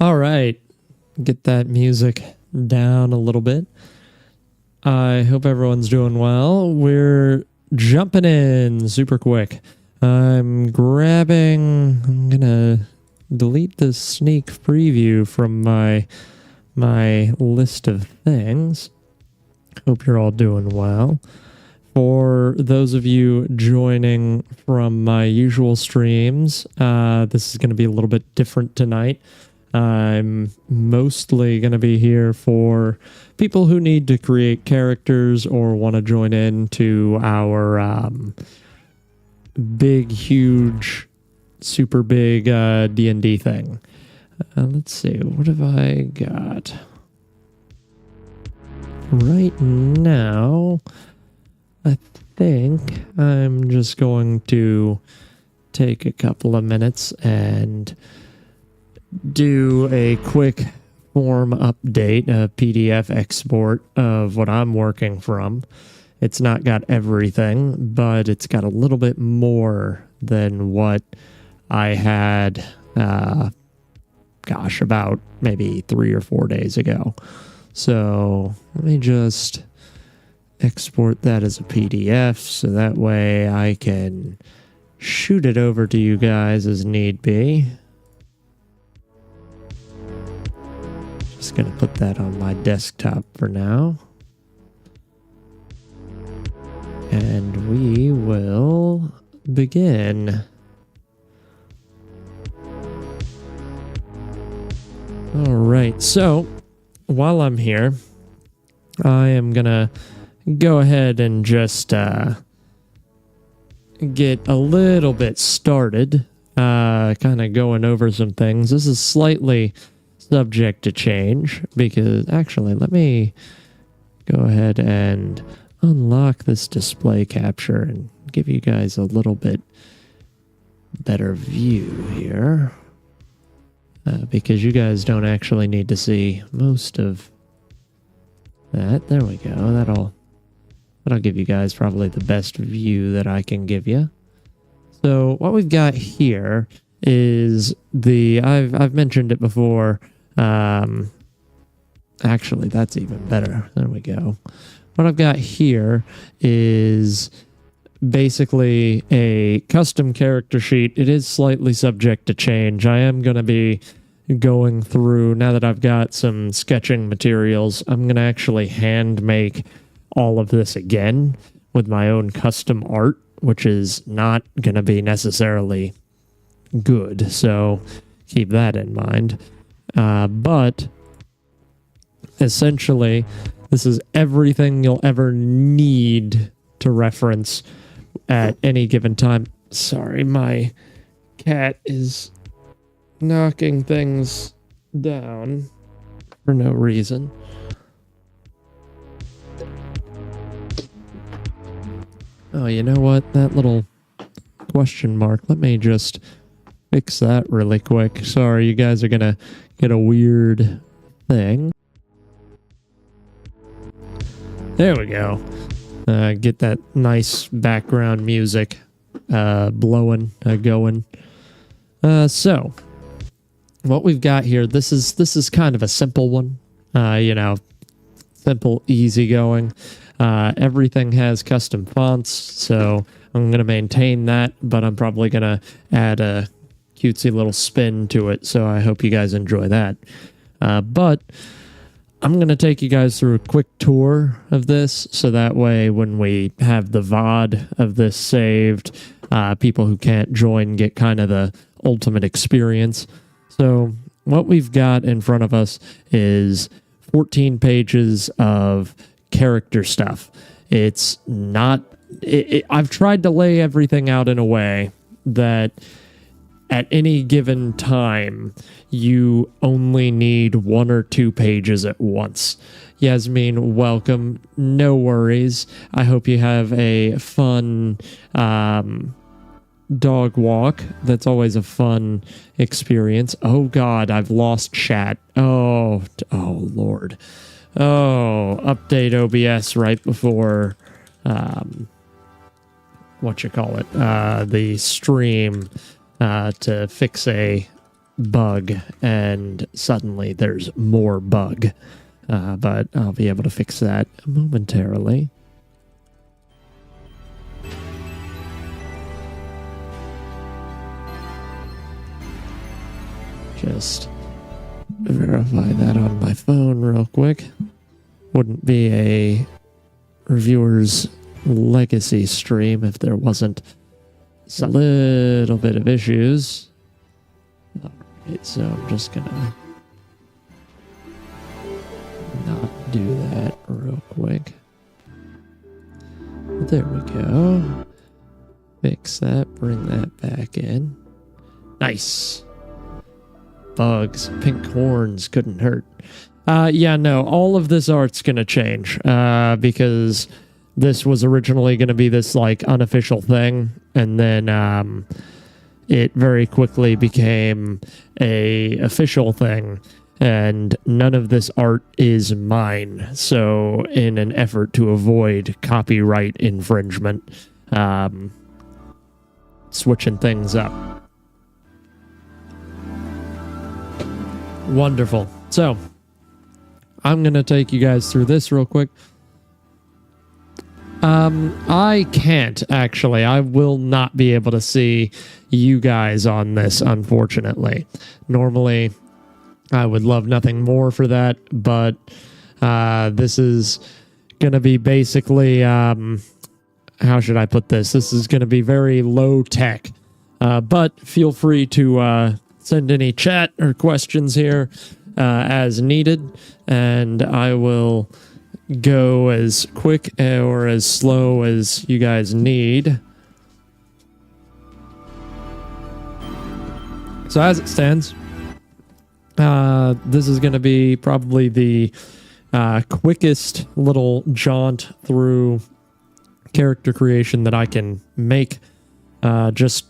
All right, get that music down a little bit. I hope everyone's doing well. We're jumping in super quick. I'm gonna delete the sneak preview from my list of things. Hope you're all doing well. For those of you joining from my usual streams, this is going to be a little bit different tonight. I'm mostly going to be here for people who need to create characters or want to join in to our big, huge, super big D&D thing. Let's see, what have I got? Right now, I think I'm just going to take a couple of minutes and do a quick form update, a PDF export of what I'm working from. It's not got everything, but it's got a little bit more than what I had, about maybe 3 or 4 days ago. So let me just export that as a PDF so that way I can shoot it over to you guys as need be. Just going to put that on my desktop for now. And we will begin. All right, so while I'm here, I am going to go ahead and just get a little bit started, kind of going over some things. This is slightly subject to change because actually let me go ahead and unlock this display capture and give you guys a little bit better view here, because you guys don't actually need to see most of that. There we go. That'll give you guys probably the best view that I can give you. So what we've got here is I've mentioned it before. Actually, that's even better. There we go. What I've got here is basically a custom character sheet. It is slightly subject to change. I am going to be going through, now that I've got some sketching materials, I'm going to actually hand make all of this again with my own custom art, which is not going to be necessarily good. So keep that in mind. But essentially, this is everything you'll ever need to reference at any given time. Sorry, my cat is knocking things down for no reason. Oh, you know what? That little question mark, let me just fix that really quick. Sorry, you guys are gonna get a weird thing. There we go. Get that nice background music blowing, going. So what we've got here, this is kind of a simple one. Simple, easygoing. Everything has custom fonts, so I'm going to maintain that, but I'm probably going to add a cutesy little spin to it, so I hope you guys enjoy that. But I'm going to take you guys through a quick tour of this, so that way when we have the VOD of this saved, people who can't join get kind of the ultimate experience. So what we've got in front of us is 14 pages of character stuff. It's not... I've tried to lay everything out in a way that at any given time, you only need 1 or 2 pages at once. Yasmin, welcome. No worries. I hope you have a fun dog walk. That's always a fun experience. Oh, God, I've lost chat. Oh, Lord. Oh, update OBS right before... the stream to fix a bug, and suddenly there's more bug. But I'll be able to fix that momentarily. Just verify that on my phone real quick. Wouldn't be a reviewer's legacy stream if there wasn't a little bit of issues. Alright, so I'm just gonna not do that real quick. There we go. Fix that, bring that back in. Nice. Bugs, pink horns couldn't hurt. Yeah, no, all of this art's gonna change because this was originally gonna be this like unofficial thing, and then it very quickly became a official thing, and none of this art is mine. So in an effort to avoid copyright infringement, switching things up. Wonderful. So I'm going to take you guys through this real quick. I can't, actually. I will not be able to see you guys on this, unfortunately. Normally, I would love nothing more for that, but this is going to be basically, how should I put this? This is going to be very low tech, but feel free to send any chat or questions here as needed, and I will go as quick or as slow as you guys need. So as it stands, this is going to be probably the quickest little jaunt through character creation that I can make, just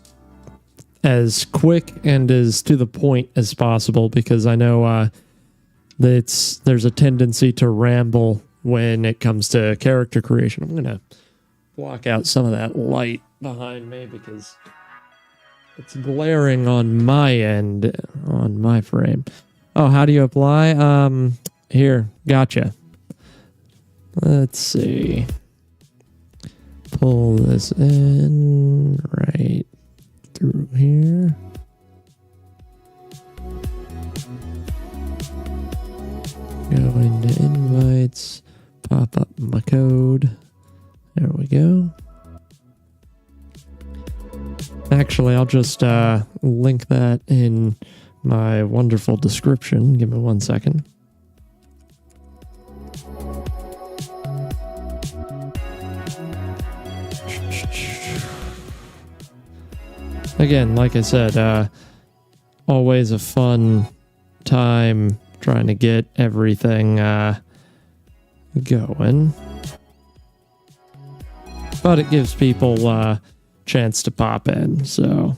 as quick and as to the point as possible, because I know there's a tendency to ramble when it comes to character creation. I'm going to block out some of that light behind me because it's glaring on my end, on my frame. Oh, how do you apply? Here, gotcha. Let's see. Pull this in right through here. Go into invites, pop up my code. There we go. Actually, I'll just link that in my wonderful description. Give me 1 second. Again, like I said, always a fun time trying to get everything going. But it gives people a chance to pop in, so.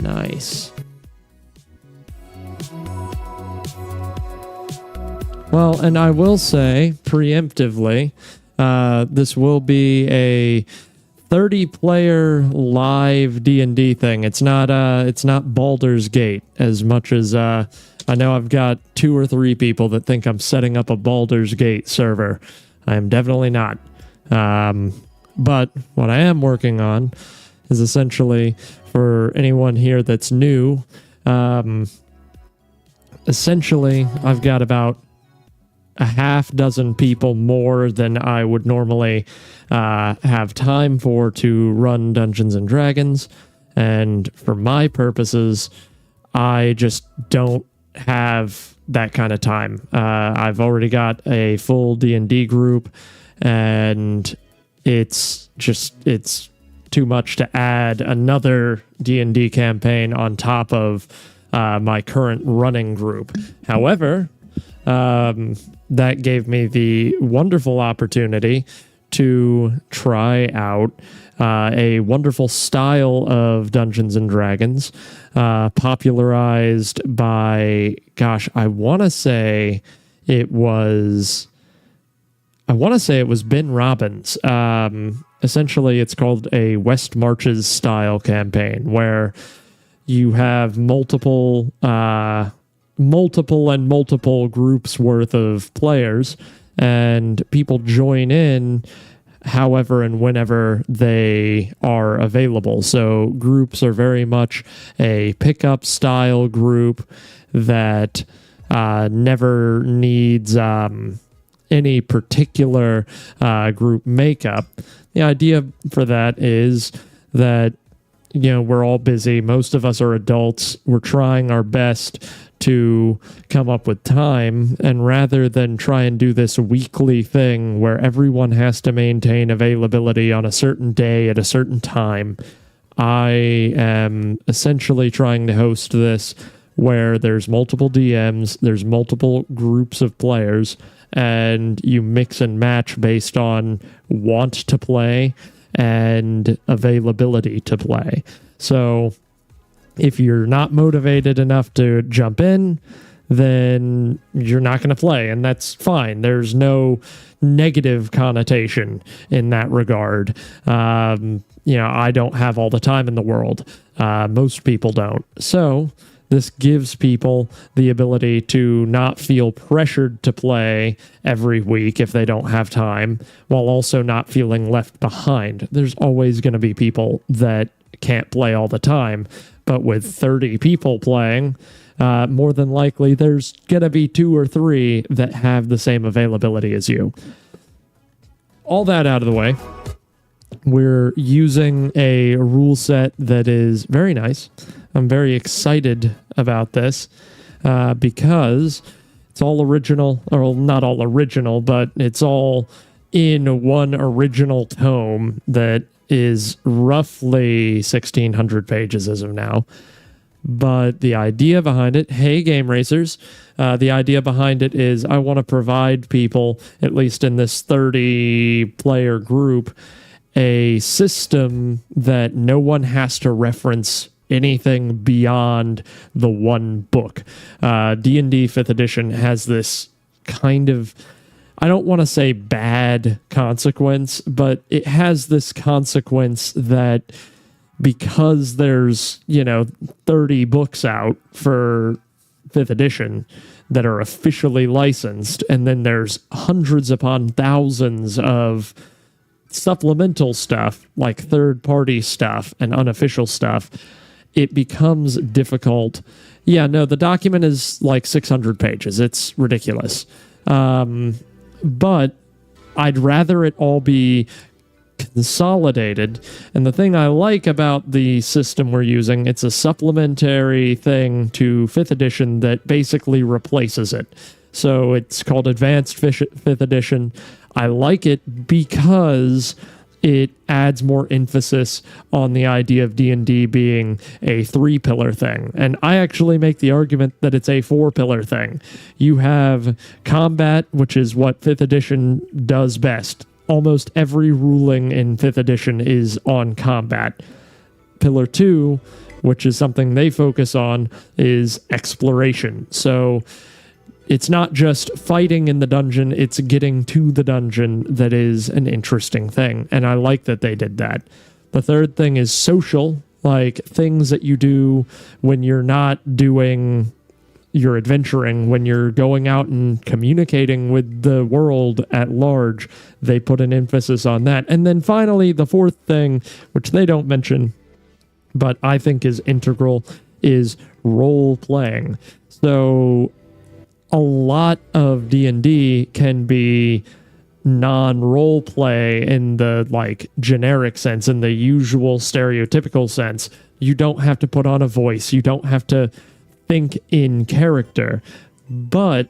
Nice. Well, and I will say, preemptively, this will be a 30-player live D&D thing. It's not Baldur's Gate, as much as I know I've got 2 or 3 people that think I'm setting up a Baldur's Gate server. I am definitely not. But what I am working on is essentially, for anyone here that's new, essentially I've got about a half dozen people more than I would normally have time for to run Dungeons and Dragons, and for my purposes, I just don't have that kind of time. I've already got a full D&D group, and it's too much to add another D&D campaign on top of my current running group. However, that gave me the wonderful opportunity to try out a wonderful style of Dungeons and Dragons, popularized by, gosh, I want to say it was, I want to say it was Ben Robbins. Essentially, it's called a West Marches style campaign where you have multiple groups worth of players, and people join in however and whenever they are available. So groups are very much a pickup style group that never needs any particular group makeup. The idea for that is that, we're all busy. Most of us are adults. We're trying our best to come up with time, and rather than try and do this weekly thing where everyone has to maintain availability on a certain day at a certain time, I am essentially trying to host this where there's multiple DMs, there's multiple groups of players, and you mix and match based on want to play and availability to play. So if you're not motivated enough to jump in, then you're not going to play, and that's fine. There's no negative connotation in that regard. I don't have all the time in the world. Most people don't. So this gives people the ability to not feel pressured to play every week if they don't have time, while also not feeling left behind. There's always going to be people that can't play all the time, but with 30 people playing, more than likely there's going to be 2 or 3 that have the same availability as you. All that out of the way, we're using a rule set that is very nice. I'm very excited about this because it's all original, or not all original, but it's all in one original tome that is roughly 1,600 pages as of now. But the idea behind it, hey, Game Racers, the idea behind it is I want to provide people, at least in this 30-player group, a system that no one has to reference anything beyond the one book. D&D 5th edition has this kind of, I don't want to say bad consequence, but it has this consequence that because there's, 30 books out for 5th edition that are officially licensed, and then there's hundreds upon thousands of supplemental stuff, like third-party stuff and unofficial stuff, it becomes difficult. Yeah, no, the document is like 600 pages. It's ridiculous. But I'd rather it all be consolidated. And the thing I like about the system we're using, it's a supplementary thing to 5th edition that basically replaces it. So it's called Advanced 5th edition. I like it because it adds more emphasis on the idea of D&D being a 3-pillar thing. And I actually make the argument that it's a 4-pillar thing. You have combat, which is what 5th edition does best. Almost every ruling in 5th edition is on combat. Pillar 2, which is something they focus on, is exploration. So it's not just fighting in the dungeon, it's getting to the dungeon that is an interesting thing. And I like that they did that. The third thing is social, like things that you do when you're not doing your adventuring, when you're going out and communicating with the world at large. They put an emphasis on that. And then finally, the fourth thing, which they don't mention, but I think is integral, is role playing. So a lot of D&D can be non-role play in the like generic sense, in the usual stereotypical sense. You don't have to put on a voice. You don't have to think in character. But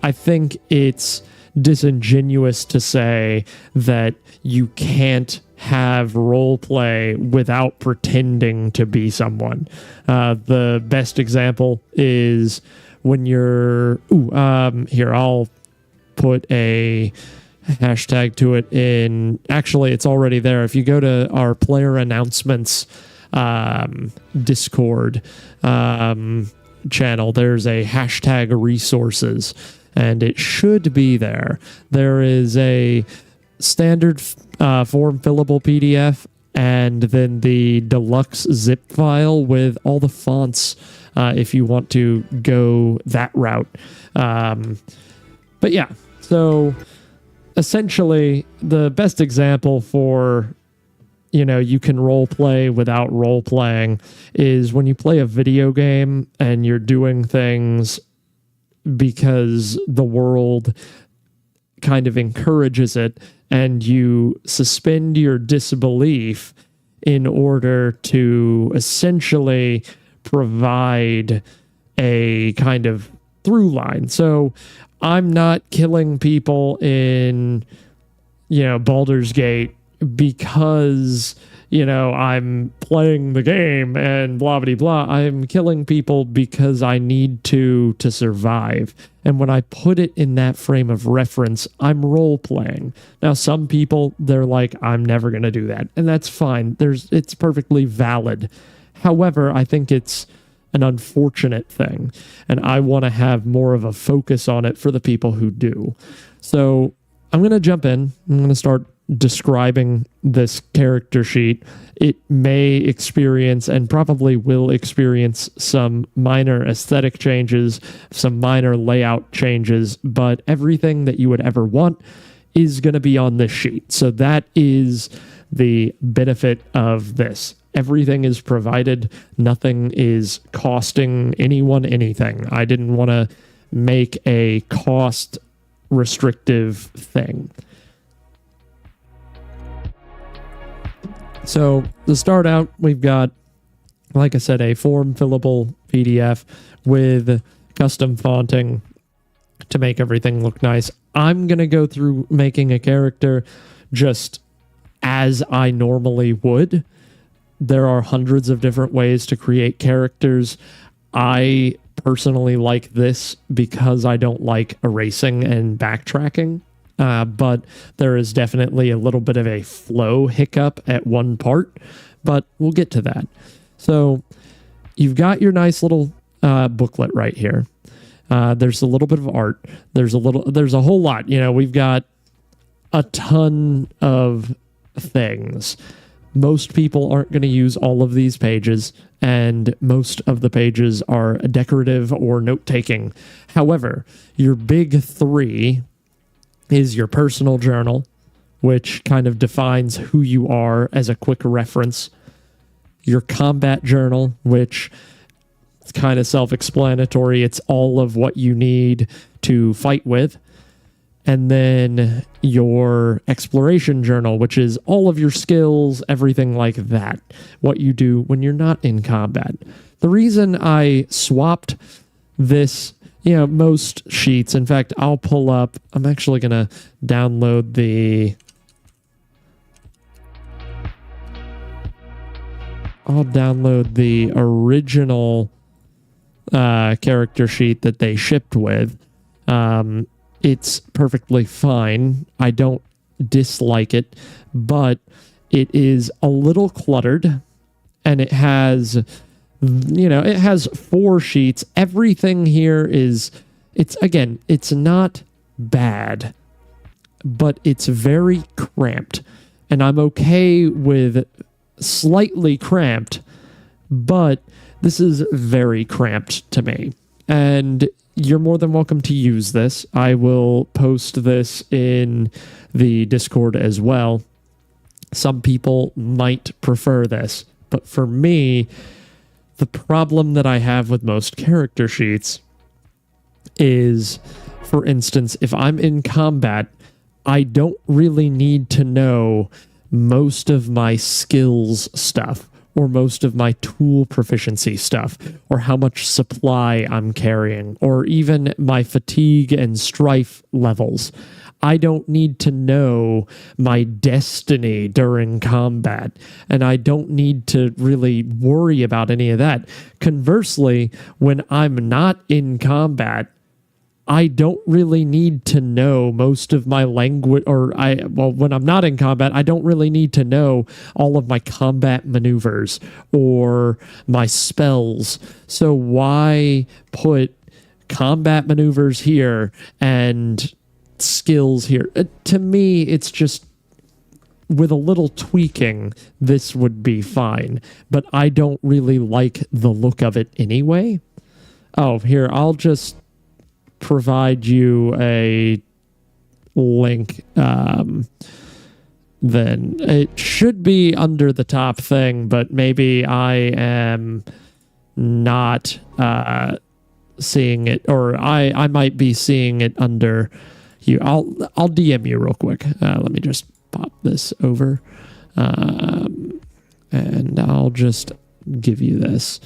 I think it's disingenuous to say that you can't have role play without pretending to be someone. The best example is when you're here, I'll put a hashtag to it in, actually it's already there. If you go to our player announcements Discord channel, there's a hashtag resources, and it should be there. There is a standard form fillable PDF, and then the deluxe zip file with all the fonts if you want to go that route. But yeah, so essentially the best example for, you can role play without role playing is when you play a video game and you're doing things because the world kind of encourages it, and you suspend your disbelief in order to essentially provide a kind of through line. So I'm not killing people in, Baldur's Gate because, I'm playing the game and blah, blah, blah. I'm killing people because I need to survive. And when I put it in that frame of reference, I'm role playing. Now, some people, they're like, I'm never going to do that. And that's fine. It's perfectly valid. However, I think it's an unfortunate thing, and I want to have more of a focus on it for the people who do. So I'm going to jump in. I'm going to start describing this character sheet. It may experience and probably will experience some minor aesthetic changes, some minor layout changes, but everything that you would ever want is going to be on this sheet. So that is the benefit of this. Everything is provided. Nothing is costing anyone anything. I didn't want to make a cost restrictive thing. So to start out, we've got, like I said, a form fillable PDF with custom fonting to make everything look nice. I'm going to go through making a character just as I normally would. There are hundreds of different ways to create characters. I personally like this because I don't like erasing and backtracking. But there is definitely a little bit of a flow hiccup at one part, but we'll get to that. So you've got your nice little booklet right here. There's a little bit of art. There's a whole lot. We've got a ton of things. Most people aren't going to use all of these pages, and most of the pages are decorative or note-taking. However, your big three is your personal journal, which kind of defines who you are as a quick reference. Your combat journal, which is kind of self-explanatory. It's all of what you need to fight with. And then your exploration journal, which is all of your skills, everything like that. What you do when you're not in combat. The reason I swapped this, most sheets. In fact, I'll pull up. I'm actually going to download the. I'll download the original character sheet that they shipped with. It's perfectly fine. I don't dislike it, but it is a little cluttered, and it has. It has 4 sheets. Everything here it's not bad, but it's very cramped. And I'm okay with slightly cramped, but this is very cramped to me. And you're more than welcome to use this. I will post this in the Discord as well. Some people might prefer this, but for me, the problem that I have with most character sheets is, for instance, if I'm in combat, I don't really need to know most of my skills stuff or most of my tool proficiency stuff or how much supply I'm carrying or even my fatigue and strife levels. I don't need to know my destiny during combat, and I don't need to really worry about any of that. Conversely, when I'm not in combat, I don't really need to know most of my language, when I'm not in combat, I don't really need to know all of my combat maneuvers or my spells. So why put combat maneuvers here and skills here. To me, it's just with a little tweaking, this would be fine, but I don't really like the look of it anyway. Oh, here, I'll just provide you a link. Then it should be under the top thing, but maybe I am not seeing it, or I might be seeing it under you. I'll DM you real quick. Let me just pop this over, and I'll just give you this.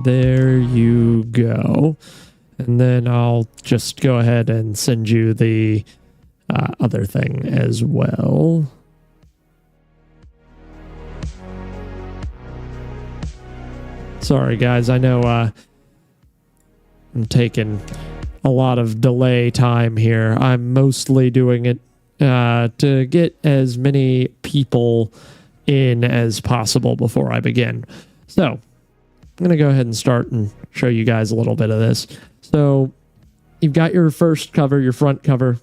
There you go. And then I'll just go ahead and send you the other thing as well. Sorry, guys. I know I'm taking a lot of delay time here. I'm mostly doing it to get as many people in as possible before I begin. So I'm going to go ahead and start and show you guys a little bit of this. So you've got your first cover, your front cover.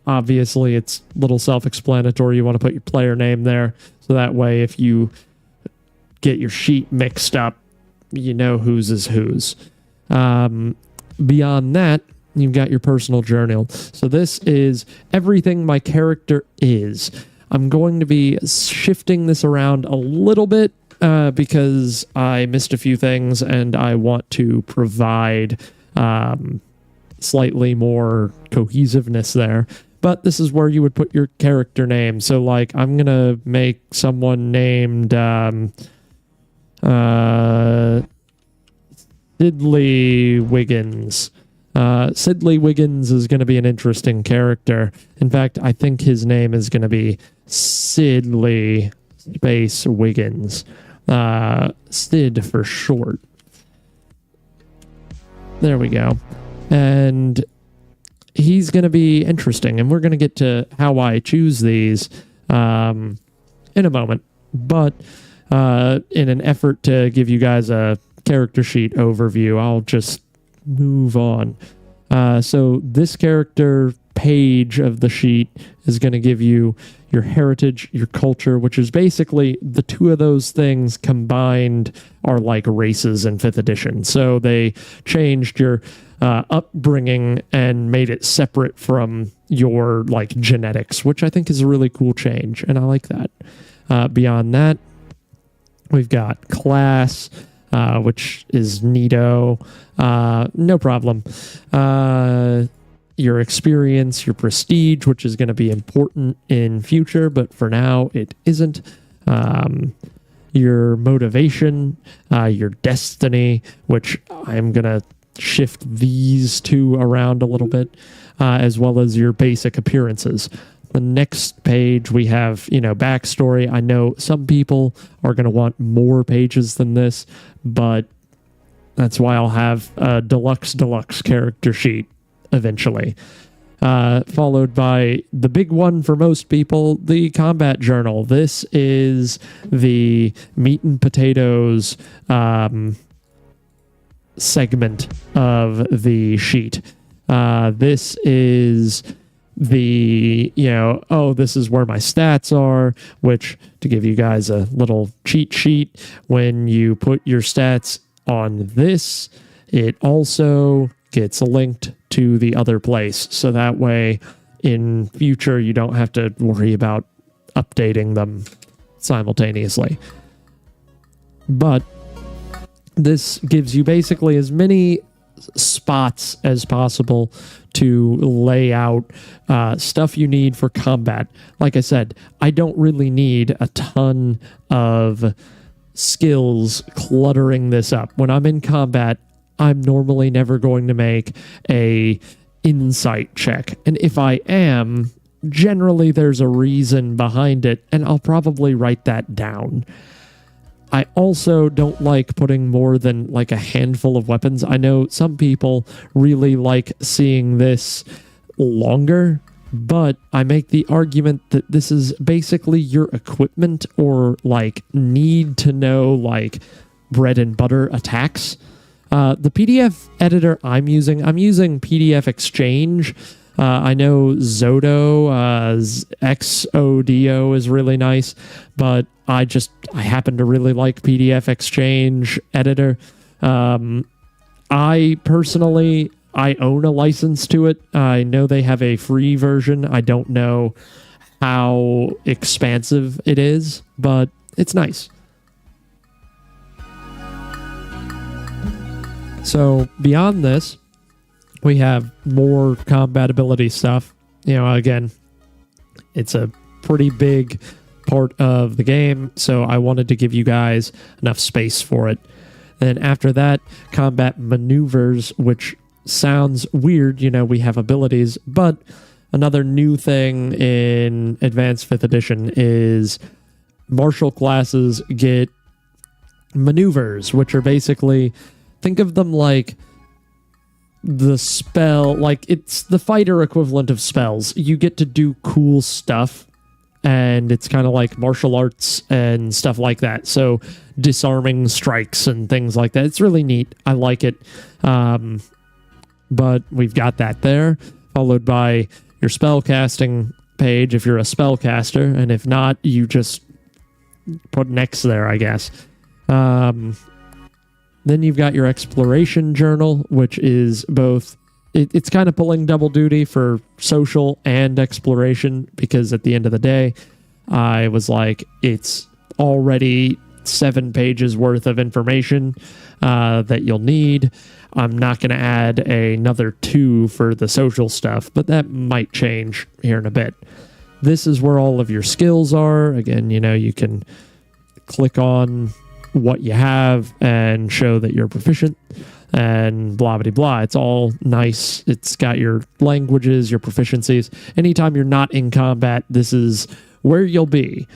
Obviously, it's a little self-explanatory. You want to put your player name there. So that way, if you get your sheet mixed up, you know whose is whose. Beyond that, you've got your personal journal. So this is everything my character is. I'm going to be shifting this around a little bit because I missed a few things and I want to provide slightly more cohesiveness there. But this is where you would put your character name. So like I'm going to make someone named Sidley Wiggins. Sidley Wiggins is going to be an interesting character. In fact, I think his name is going to be Sidley Space Wiggins. Sid for short. There we go. And he's going to be interesting. And we're going to get to how I choose these in a moment. But in an effort to give you guys a character sheet overview, I'll just move on. So this character page of the sheet is going to give you your heritage, your culture, which is basically the two of those things combined are like races in 5th edition. So they changed your upbringing and made it separate from your like genetics, which I think is a really cool change, and I like that. Beyond that, we've got class, which is neato. No problem. Your experience, your prestige, which is going to be important in future, but for now it isn't. Your motivation, your destiny, which I'm going to shift these two around a little bit, as well as your basic appearances. The next page we have, backstory. I know some people are going to want more pages than this, but that's why I'll have a deluxe character sheet eventually. Followed by the big one for most people, the combat journal. This is the meat and potatoes segment of the sheet. This is the, this is where my stats are, which, to give you guys a little cheat sheet, when you put your stats on this, it also gets linked to the other place. So that way, in future, you don't have to worry about updating them simultaneously. But this gives you basically as many spots as possible to lay out stuff you need for combat. Like I said, I don't really need a ton of skills cluttering this up. When I'm in combat, I'm normally never going to make a insight check. And if I am, generally there's a reason behind it, and I'll probably write that down. I also don't like putting more than like a handful of weapons. I know some people really like seeing this longer, But I make the argument that this is basically your equipment or like need to know like bread and butter attacks. The PDF editor I'm using PDF Exchange. I know Zodo, XODO is really nice, but I happen to really like PDF Exchange editor. I personally own a license to it. I know they have a free version. I don't know how expansive it is, but it's nice. So beyond this, we have more compatibility stuff. Again, it's a pretty big part of the game, so I wanted to give you guys enough space for it. Then after that, combat maneuvers, which sounds weird. We have abilities, but another new thing in Advanced 5th Edition is martial classes get maneuvers, which are basically, think of them like the spell, like it's the fighter equivalent of spells. You get to do cool stuff, and it's kind of like martial arts and stuff like that. So disarming strikes and things like that. It's really neat. I like it. But we've got that there, followed by your spell casting page if you're a spellcaster, and if not, you just put next there, I guess. Then you've got your exploration journal, which is both, it's kind of pulling double duty for social and exploration, because at the end of the day, I was like, it's already 7 pages worth of information that you'll need. I'm not going to add another 2 for the social stuff, but that might change here in a bit. This is where all of your skills are. Again, you can click on what you have and show that you're proficient and blah, blah, blah. It's all nice. It's got your languages, your proficiencies. Anytime you're not in combat, this is where you'll be.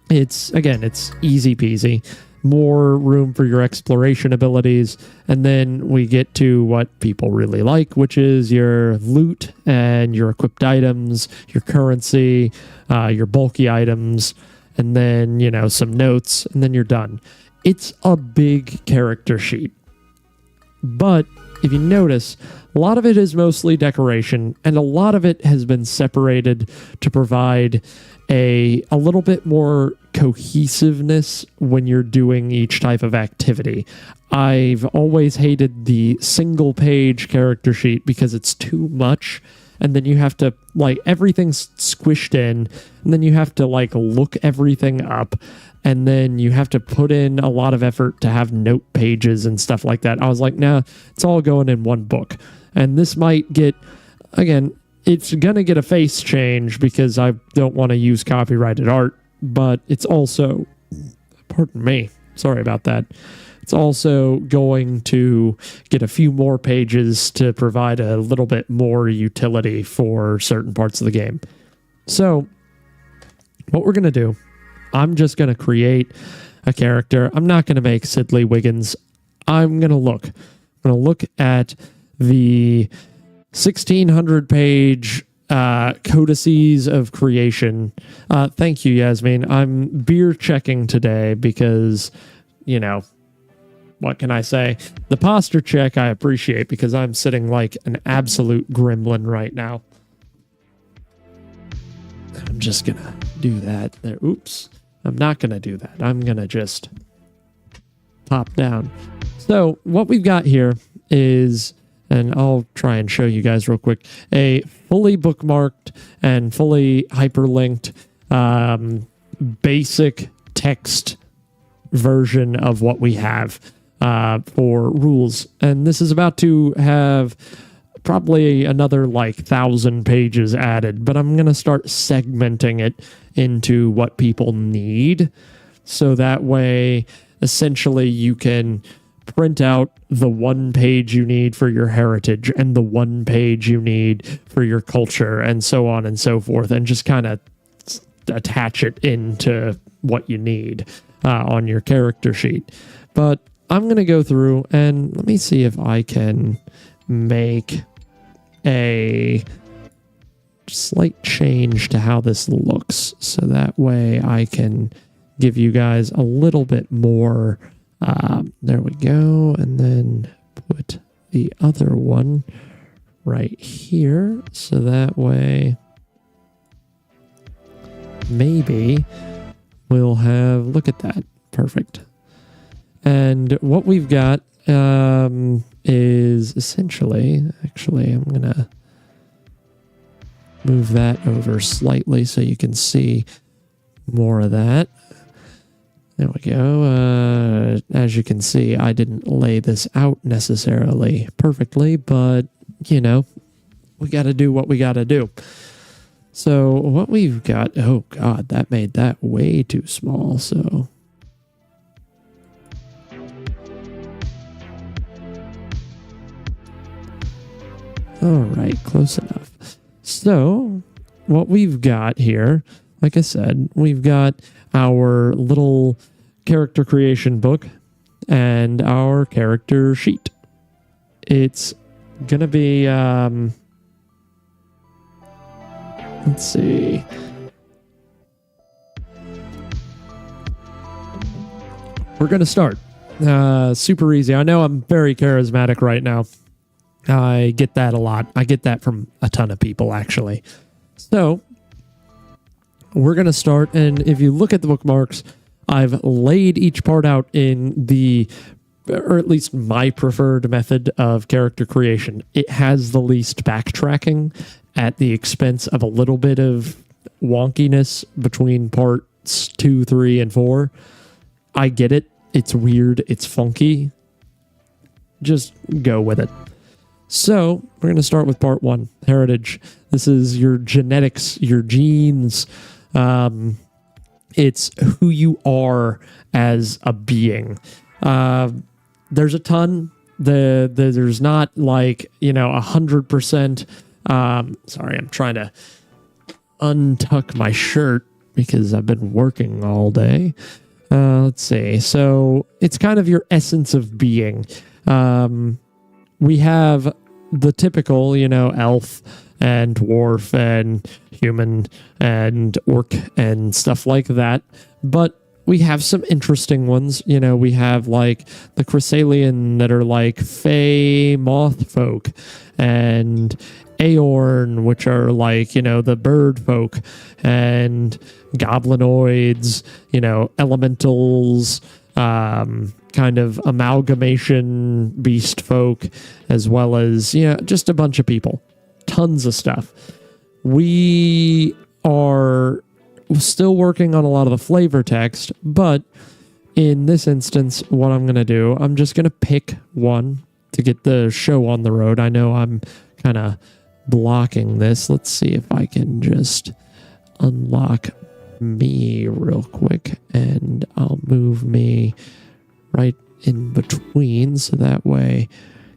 It's easy peasy. More room for your exploration abilities, and then we get to what people really like, which is your loot and your equipped items, your currency, your bulky items, and then some notes, and then you're done. It's a big character sheet, but if you notice, a lot of it is mostly decoration, and a lot of it has been separated to provide a little bit more cohesiveness when you're doing each type of activity. I've always hated the single page character sheet because it's too much, and then you have to, like, everything's squished in, and then you have to, like, look everything up, and then you have to put in a lot of effort to have note pages and stuff like that. I was like, nah, it's all going in one book. And this might get, again, it's going to get a face change because I don't want to use copyrighted art, but it's also, pardon me, sorry about that. It's also going to get a few more pages to provide a little bit more utility for certain parts of the game. So what we're going to do, I'm just going to create a character. I'm not going to make Sidley Wiggins. I'm going to look at the 1,600 page codices of creation. Thank you, Yasmin. I'm beer checking today because, what can I say? The posture check I appreciate because I'm sitting like an absolute gremlin right now. I'm just going to do that there. Oops. I'm not going to do that. I'm going to just pop down. So what we've got here is, and I'll try and show you guys real quick, a fully bookmarked and fully hyperlinked basic text version of what we have for rules. And this is about to have probably another 1,000 pages added, but I'm going to start segmenting it into what people need. So that way, essentially, you can print out the one page you need for your heritage and the one page you need for your culture and so on and so forth, and just kind of attach it into what you need on your character sheet. But I'm going to go through and let me see if I can make a slight change to how this looks, so that way I can give you guys a little bit more. There we go, and then put the other one right here, so that way maybe we'll have, look at that, perfect. And what we've got is essentially, actually I'm gonna move that over slightly so you can see more of that. There we go. As you can see, I didn't lay this out necessarily perfectly, but, you know, we got to do what we got to do. So what we've got, oh God, that made that way too small, so. All right, close enough. So what we've got here, like I said, we've got our little character creation book and our character sheet. It's gonna be let's see, we're gonna start super easy. I know I'm very charismatic right now. I get that a lot. I get that from a ton of people, actually. So we're going to start, and if you look at the bookmarks, I've laid each part out in the, or at least my preferred method of character creation. It has the least backtracking at the expense of a little bit of wonkiness between parts 2, 3, and 4. I get it. It's weird. It's funky. Just go with it. So we're going to start with part 1, heritage. This is your genetics, your genes. It's who you are as a being. There's a ton. There's not like, 100%. Sorry, I'm trying to untuck my shirt because I've been working all day. Let's see. So it's kind of your essence of being. We have the typical, elf and dwarf and human and orc and stuff like that. But we have some interesting ones. We have like the Chrysalian that are like fey moth folk, and Aorn, which are like, the bird folk, and goblinoids, elementals, kind of amalgamation beast folk, as well as, just a bunch of people. Tons of stuff. We are still working on a lot of the flavor text, but in this instance, what I'm going to do, I'm just going to pick one to get the show on the road. I know I'm kind of blocking this. Let's see if I can just unlock me real quick, and I'll move me right in between so that way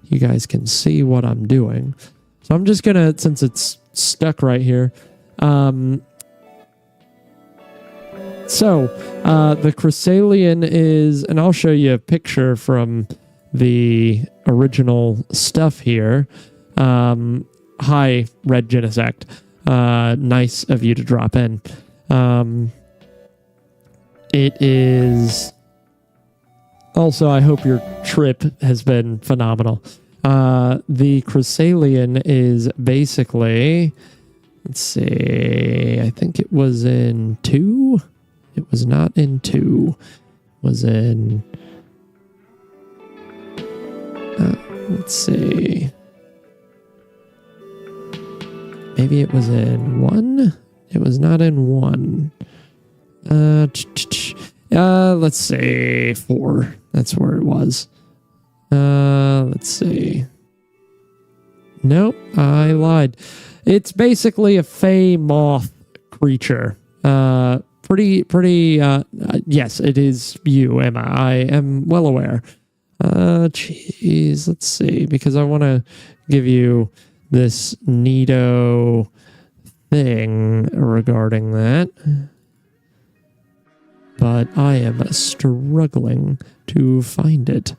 you guys can see what I'm doing. So I'm just gonna, since it's stuck right here, the Chrysalian is, and I'll show you a picture from the original stuff here. Hi, Red Genesect. Nice of you to drop in. It is also, I hope your trip has been phenomenal. The Chrysalian is basically, let's see, I think it was in 2. It was not in 2. It was in, let's see. Maybe it was in 1? It was not in 1. Let's say 4. That's where it was. Let's see. Nope, I lied. It's basically a fey moth creature. Yes, it is you, Emma. I am well aware. Let's see, because I want to give you this neato thing regarding that. But I am struggling to find it.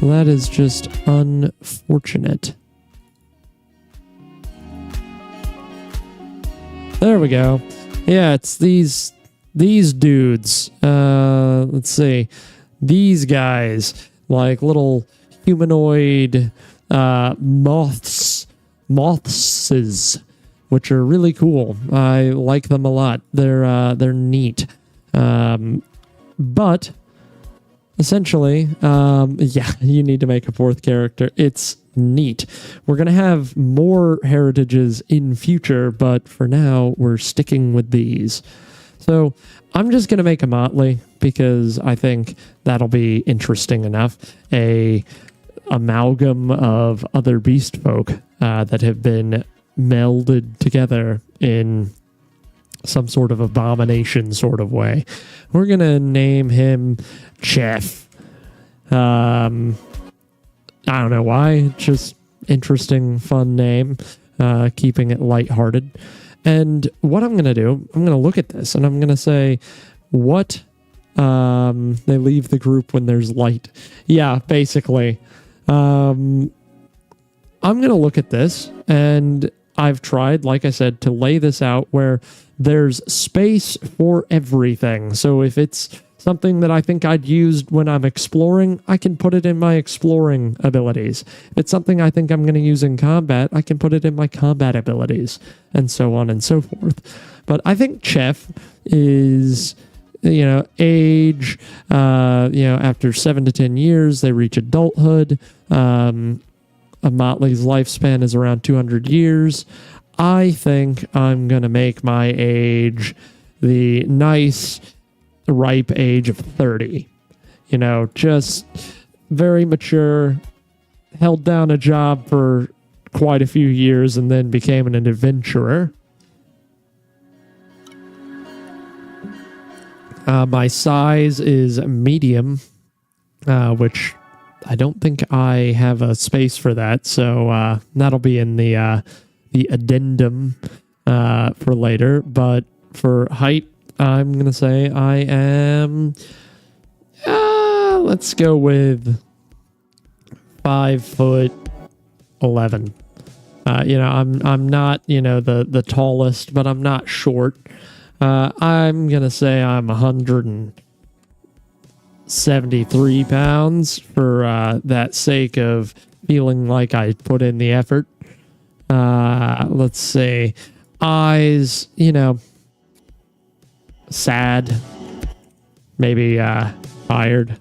That is just unfortunate. There we go. Yeah, it's these dudes. Let's see. These guys, like little humanoid moths, which are really cool. I like them a lot. They're neat. But essentially, yeah, you need to make a fourth character. It's neat. We're going to have more heritages in future, but for now, we're sticking with these. So I'm just going to make a motley because I think that'll be interesting enough. A amalgam of other beast folk that have been melded together in some sort of abomination sort of way. We're going to name him Chef. I don't know why. Just interesting, fun name. Keeping it lighthearted. And what I'm going to do, I'm going to look at this and I'm going to say, what? They leave the group when there's light. Yeah, basically. I'm going to look at this, and I've tried, like I said, to lay this out where there's space for everything. So if it's something that I think I'd used when I'm exploring, I can put it in my exploring abilities. If it's something I think I'm going to use in combat, I can put it in my combat abilities, and so on and so forth. But I think Chef is, age, after 7 to 10 years, they reach adulthood. A motley's lifespan is around 200 years. I think I'm going to make my age the nice, ripe age of 30. Just very mature, held down a job for quite a few years and then became an adventurer. My size is medium, which I don't think I have a space for that, so that'll be in the addendum for later. But for height, I'm going to say I am, let's go with 5'11". I'm not, the tallest, but I'm not short. I'm going to say I'm 173 pounds for that sake of feeling like I put in the effort. Let's see. Eyes, sad. Maybe tired.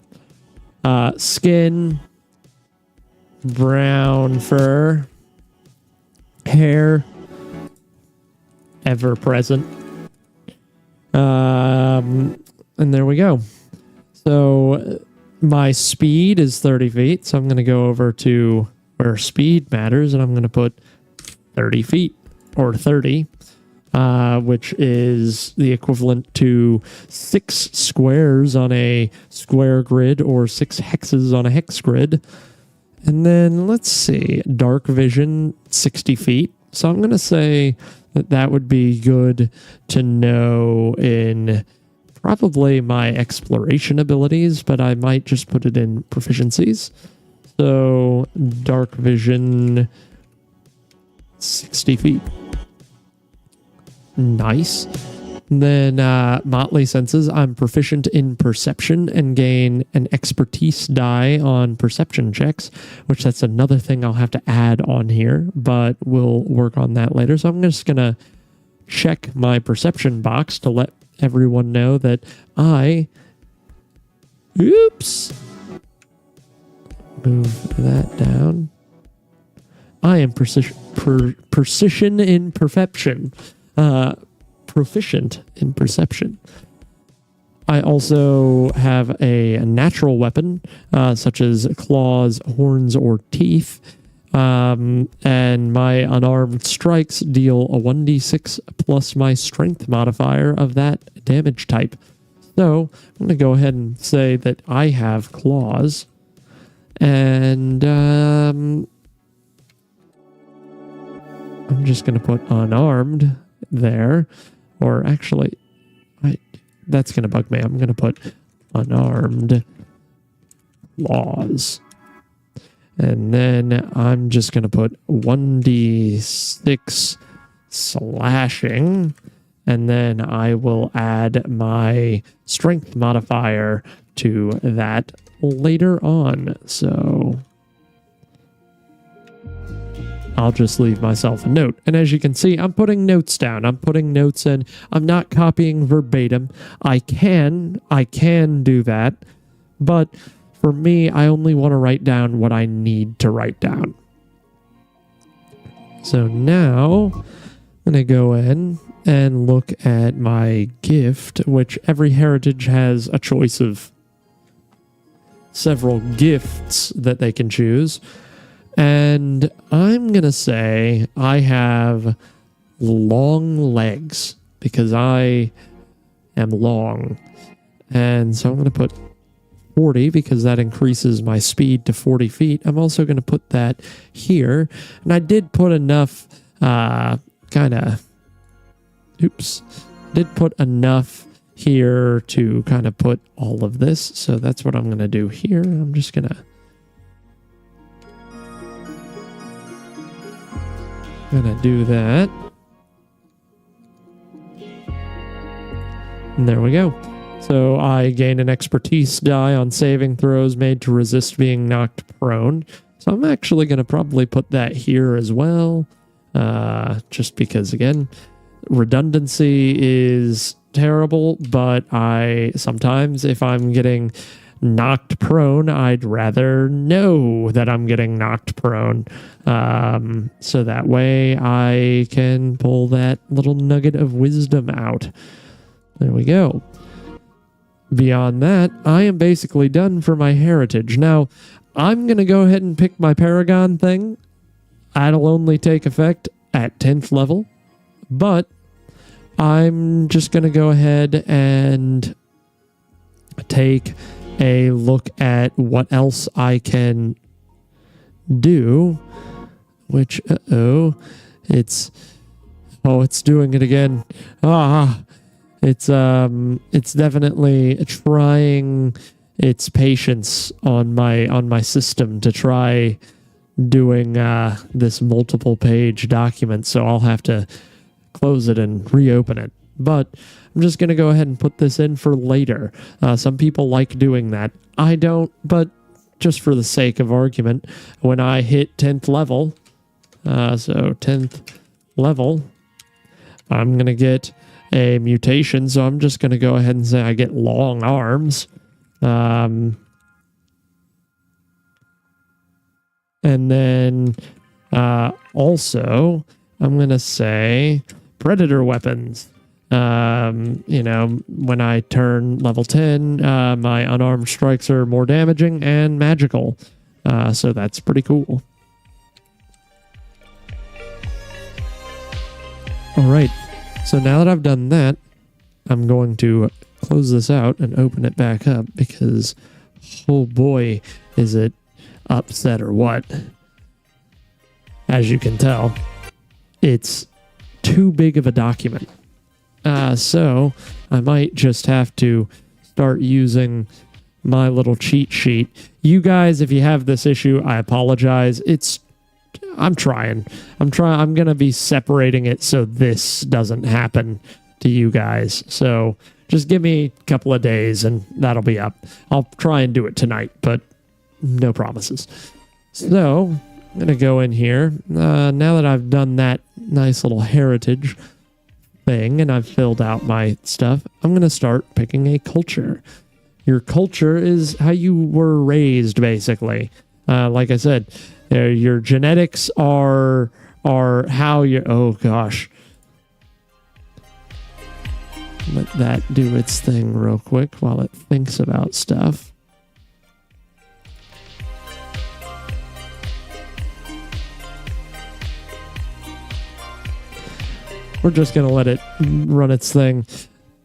Skin, brown fur. Hair, ever present. And there we go. So my speed is 30 feet. So I'm going to go over to where speed matters, and I'm going to put 30 feet or 30, which is the equivalent to 6 squares on a square grid or 6 hexes on a hex grid. And then let's see, dark vision, 60 feet. So I'm going to say that would be good to know in probably my exploration abilities, but I might just put it in proficiencies. So dark vision, 60 feet. Nice. Then motley senses, I'm proficient in perception and gain an expertise die on perception checks, which that's another thing I'll have to add on here, but we'll work on that later. So I'm just going to check my perception box to let everyone know that oops, move that down. I am precision in perception. Proficient in perception. I also have a natural weapon, such as claws, horns, or teeth. And my unarmed strikes deal a 1d6 plus my strength modifier of that damage type. So I'm going to go ahead and say that I have claws. And I'm just going to put unarmed there. Or actually, that's going to bug me. I'm going to put unarmed claws. And then I'm just going to put 1d6 slashing. And then I will add my strength modifier to that later on. So I'll just leave myself a note. And as you can see, I'm putting notes down. I'm putting notes in. I'm not copying verbatim. I can do that. But for me, I only want to write down what I need to write down. So now I'm going to go in and look at my gift, which every heritage has a choice of several gifts that they can choose. And I'm going to say I have long legs because I am long. And so I'm going to put 40 because that increases my speed to 40 feet. I'm also going to put that here. And I did put enough did put enough here to kind of put all of this. So that's what I'm going to do here. I'm just going to do that. And there we go. So I gain an expertise die on saving throws made to resist being knocked prone. So I'm actually going to probably put that here as well. Just because, again, redundancy is terrible, but sometimes if I'm getting knocked prone, I'd rather know that I'm getting knocked prone. So that way I can pull that little nugget of wisdom out. There we go. Beyond that, I am basically done for my heritage. Now, I'm going to go ahead and pick my Paragon thing. That'll only take effect at 10th level, but I'm just going to go ahead and take a look at what else I can do, which, it's doing it again. It's definitely trying its patience on my system to try doing this multiple page document, so I'll have to close it and reopen it. But I'm just going to go ahead and put this in for later. Some people like doing that. I don't, but just for the sake of argument, when I hit 10th level, so 10th level, I'm going to get a mutation, so I'm just going to go ahead and say I get long arms. And then also, I'm going to say predator weapons. When I turn level 10, my unarmed strikes are more damaging and magical. So that's pretty cool. All right. So now that I've done that, I'm going to close this out and open it back up because, oh boy, is it upset or what. As you can tell, it's too big of a document. So I might just have to start using my little cheat sheet. You guys, if you have this issue, I apologize. I'm trying. I'm going to be separating it so this doesn't happen to you guys. So just give me a couple of days and that'll be up. I'll try and do it tonight, but no promises. So I'm going to go in here. Now that I've done that nice little heritage thing and I've filled out my stuff, I'm going to start picking a culture. Your culture is how you were raised, basically. Like I said, your genetics are how you... Oh, gosh. Let that do its thing real quick while it thinks about stuff. We're just going to let it run its thing.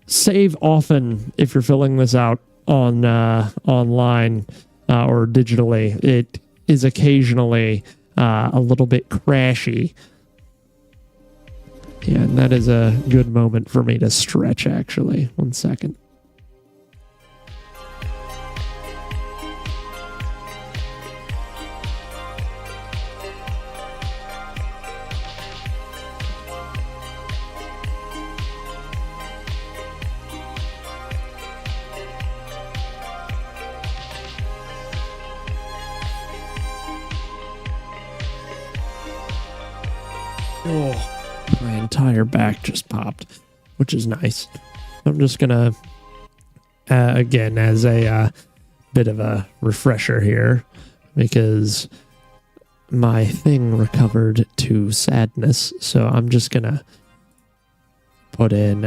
Save often if you're filling this out on online or digitally. It is occasionally a little bit crashy. Yeah, and that is a good moment for me to stretch, actually. 1 second. Oh, my entire back just popped, which is nice. I'm just gonna, again, as a bit of a refresher here, because my thing recovered to sadness, so I'm just gonna put in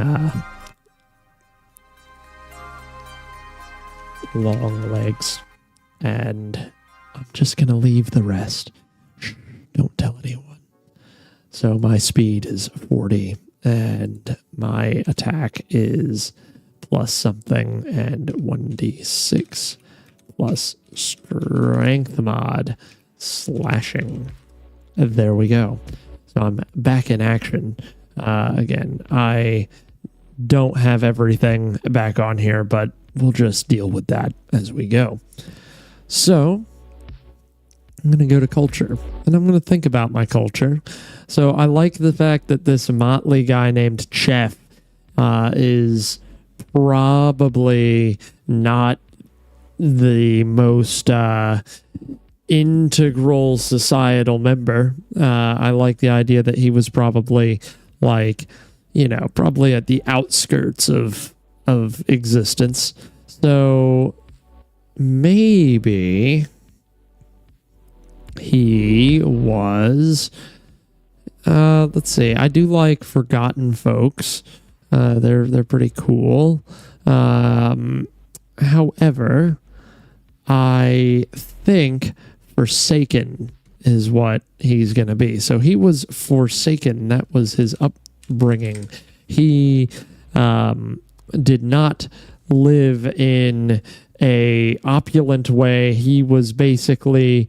long legs, and I'm just gonna leave the rest. Shh, don't tell anyone. So my speed is 40, and my attack is plus something, and 1d6 plus strength mod slashing. There we go. So I'm back in action. Again, I don't have everything back on here, but we'll just deal with that as we go. So I'm going to go to culture, and I'm going to think about my culture. So I like the fact that this motley guy named Chef is probably not the most integral societal member. I like the idea that he was probably probably at the outskirts of existence. So maybe he was, let's see, I do like forgotten folks. They're pretty cool. However, I think Forsaken is what he's going to be. So he was Forsaken. That was his upbringing. He did not live in a opulent way. He was basically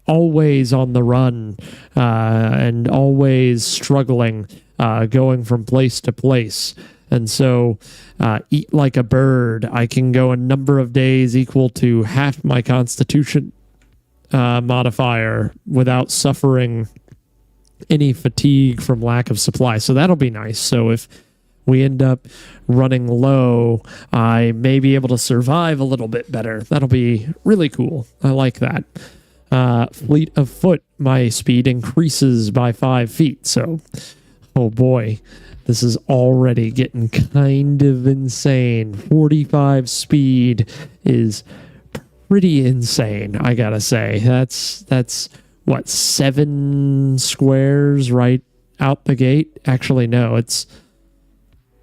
always on the run and always struggling, going from place to place. And so eat like a bird. I can go a number of days equal to half my constitution modifier without suffering any fatigue from lack of supply. So that'll be nice. So if we end up running low, I may be able to survive a little bit better. That'll be really cool. I like that. Fleet of foot, my speed increases by 5 feet. So, oh boy, this is already getting kind of insane. 45 speed is pretty insane, I gotta say. That's what, 7 squares right out the gate? Actually, no, it's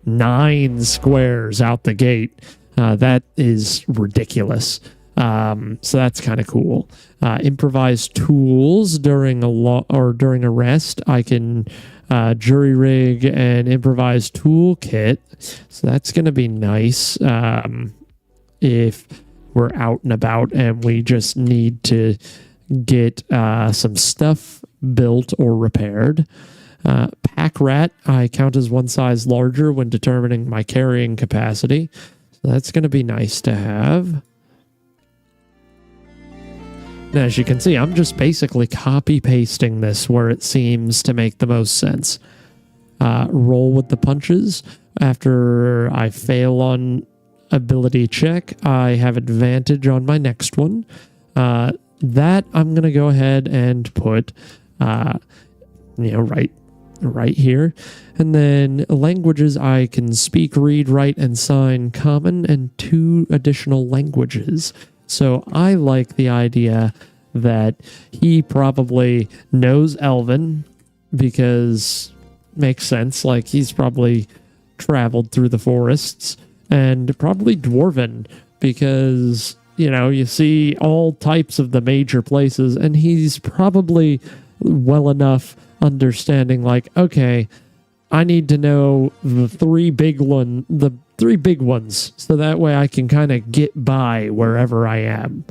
9 squares out the gate. That is ridiculous. So that's kind of cool. Improvised tools during a rest. I can jury rig an improvised toolkit. So that's going to be nice if we're out and about and we just need to get some stuff built or repaired. Pack rat, I count as one size larger when determining my carrying capacity. So that's going to be nice to have. And as you can see, I'm just basically copy-pasting this where it seems to make the most sense. Roll with the punches. After I fail on ability check, I have advantage on my next one. That I'm going to go ahead and put, right here. And then languages, I can speak, read, write, and sign common and 2 additional languages. So I like the idea that he probably knows Elven because makes sense. Like he's probably traveled through the forests, and probably Dwarven because, you see all types of the major places, and he's probably well enough understanding like, okay, I need to know the three big ones, so that way I can kind of get by wherever I am.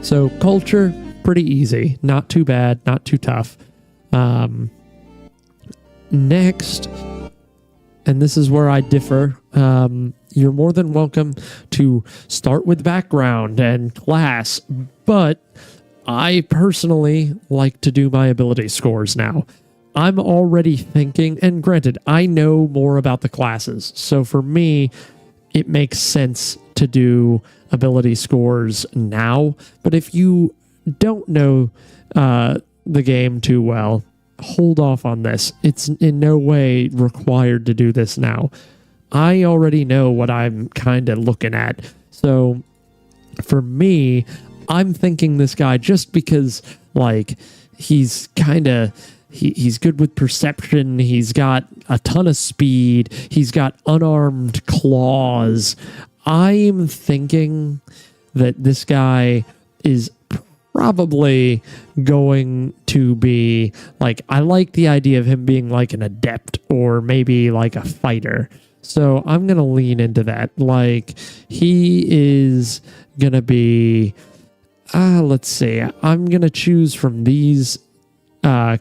So culture, pretty easy, not too bad, not too tough. Next, and this is where I differ, you're more than welcome to start with background and class, but I personally like to do my ability scores now. I'm already thinking, and granted, I know more about the classes, so for me, it makes sense to do ability scores now, but if you don't know the game too well, hold off on this. It's in no way required to do this now. I already know what I'm kind of looking at. So for me, I'm thinking this guy just because, like, he's kind of... He's good with perception. He's got a ton of speed. He's got unarmed claws. I'm thinking that this guy is probably going to be like, I like the idea of him being like an adept or maybe like a fighter. So I'm going to lean into that. Like, he is going to be, let's see, I'm going to choose from these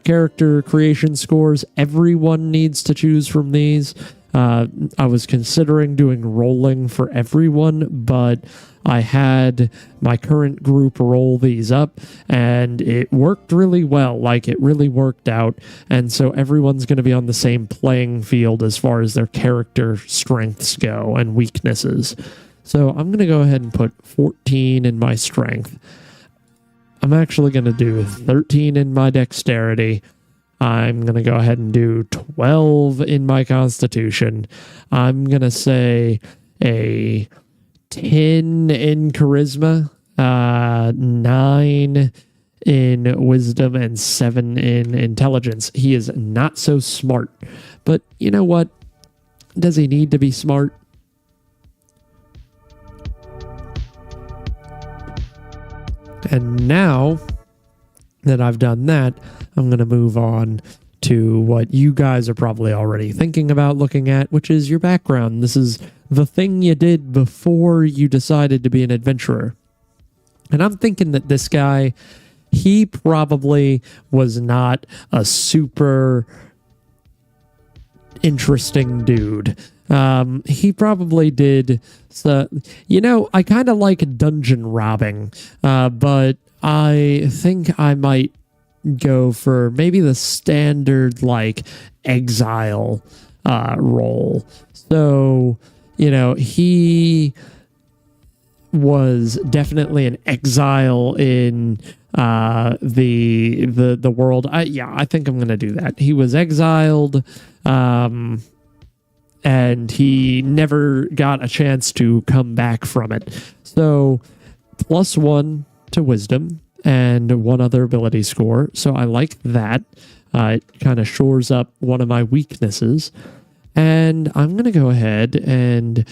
character creation scores. Everyone needs to choose from these. I was considering doing rolling for everyone, but I had my current group roll these up and it worked really well. Like, it really worked out. And so everyone's going to be on the same playing field as far as their character strengths go and weaknesses. So I'm going to go ahead and put 14 in my strength. I'm actually going to do 13 in my dexterity. I'm going to go ahead and do 12 in my constitution. I'm going to say a 10 in charisma, 9 in wisdom, and 7 in intelligence. He is not so smart. But you know what? Does he need to be smart? And now that I've done that, I'm going to move on to what you guys are probably already thinking about looking at, which is your background. This is the thing you did before you decided to be an adventurer. And I'm thinking that this guy, he probably was not a super interesting dude. He probably did, I kind of like dungeon robbing, but I think I might go for maybe the standard, like, exile role. So, he was definitely an exile in the world. I think I'm going to do that. He was exiled, and he never got a chance to come back from it. So, +1 to wisdom and 1 other ability score. So I like that. It kind of shores up one of my weaknesses. And I'm going to go ahead and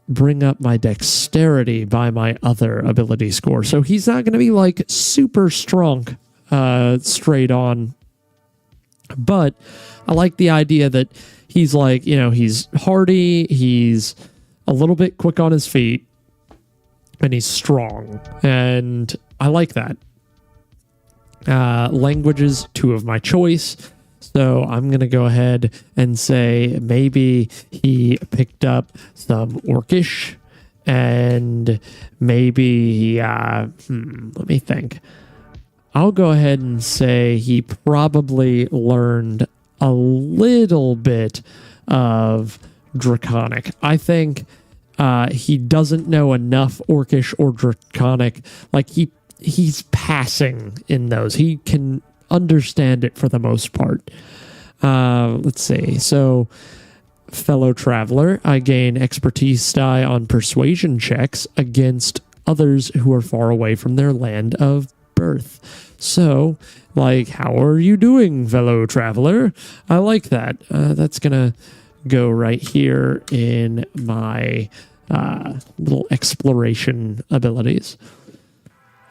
bring up my dexterity by my other ability score. So he's not going to be like super strong straight on. But I like the idea that he's like, he's hardy, he's a little bit quick on his feet, and he's strong. And I like that. Languages, 2 of my choice. So I'm going to go ahead and say maybe he picked up some Orcish, and maybe, let me think. I'll go ahead and say he probably learned a little bit of Draconic. I think he doesn't know enough Orcish or Draconic. Like, he's passing in those. He can understand it for the most part. Let's see. So, fellow traveler, I gain expertise die on persuasion checks against others who are far away from their land of birth. So, like, how are you doing, fellow traveler? I like that. That's gonna go right here in my little exploration abilities.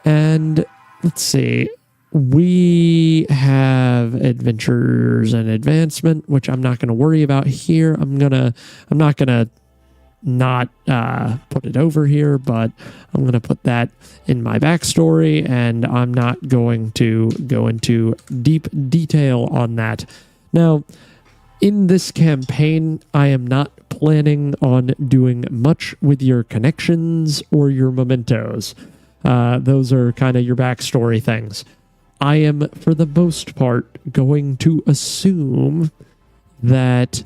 And let's see. We have adventures and advancement, which I'm not going to worry about here. I'm not going to put it over here, but I'm going to put that in my backstory, and I'm not going to go into deep detail on that. Now, in this campaign, I am not planning on doing much with your connections or your mementos. Those are kind of your backstory things. I am, for the most part, going to assume that,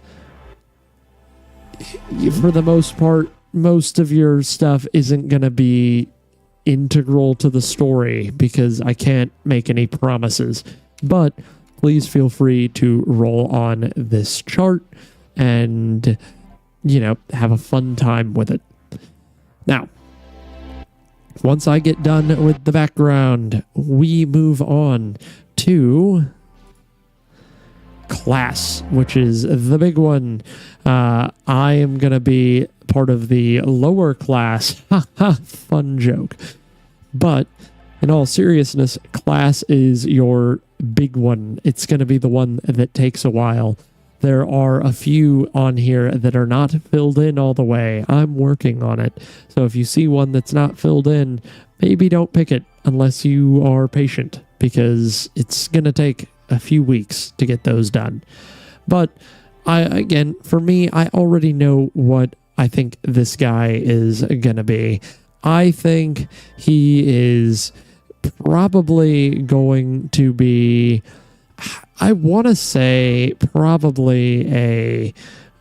for the most part, most of your stuff isn't going to be integral to the story because I can't make any promises. But please feel free to roll on this chart and, have a fun time with it. Now, once I get done with the background, we move on to class, which is the big one. I am going to be part of the lower class. Fun joke. But in all seriousness, class is your big one. It's going to be the one that takes a while. There are a few on here that are not filled in all the way. I'm working on it. So if you see one that's not filled in, maybe don't pick it unless you are patient, because it's going to take a few weeks to get those done. But for me, I already know what I think this guy is going to be. I think he is probably going to be, I want to say, probably a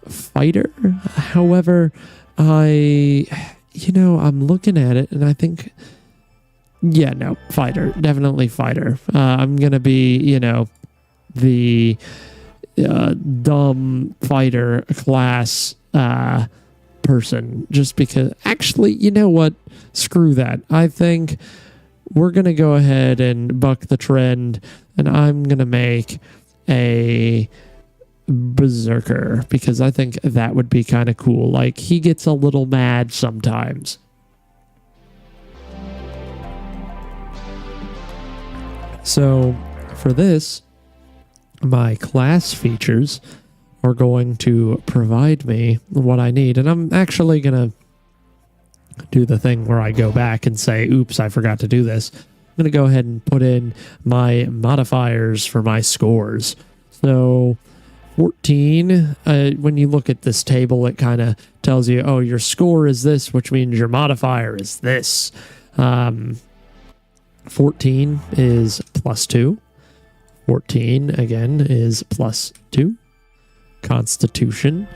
fighter. However, I'm looking at it and I think, fighter. Definitely fighter. I'm going to be, the dumb fighter class person, just because, actually, you know what? Screw that. I think we're going to go ahead and buck the trend, and I'm going to make a berserker, because I think that would be kind of cool. Like, he gets a little mad sometimes. So for this, my class features are going to provide me what I need. And I'm actually going to do the thing where I go back and say, oops, I forgot to do this. I'm going to go ahead and put in my modifiers for my scores. So 14, when you look at this table, it kind of tells you, oh, your score is this, which means your modifier is this. 14 is +2. 14, again, is +2. Constitution,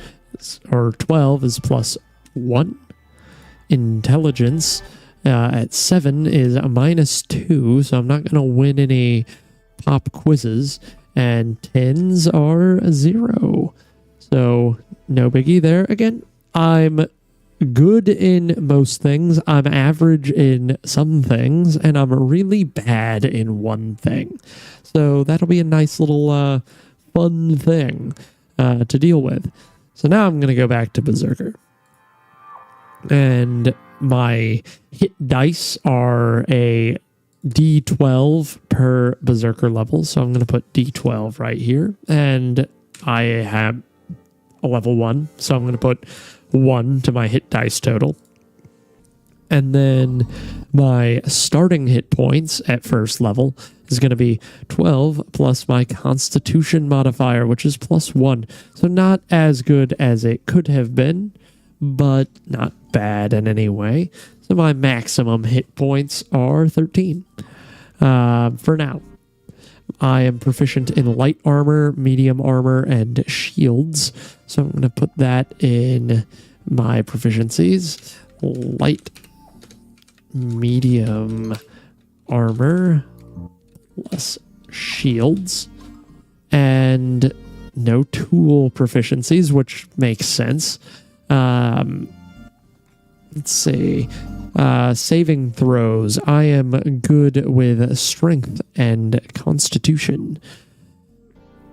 or 12, is +1. Intelligence at 7 is a -2, so I'm not going to win any pop quizzes. And 10s are 0. So no biggie there. Again, I'm good in most things. I'm average in some things, and I'm really bad in one thing. So that'll be a nice little fun thing to deal with. So now I'm going to go back to Berserker. And my hit dice are a D12 per Berserker level. So I'm going to put D12 right here. And I have a level 1. So I'm going to put 1 to my hit dice total. And then my starting hit points at first level is going to be 12 plus my Constitution modifier, which is +1. So not as good as it could have been, but not bad in any way. So my maximum hit points are 13 for now. I am proficient in light armor, medium armor, and shields. So I'm going to put that in my proficiencies. Light, medium armor plus shields. And no tool proficiencies, which makes sense. Let's see. Saving throws. I am good with strength and constitution.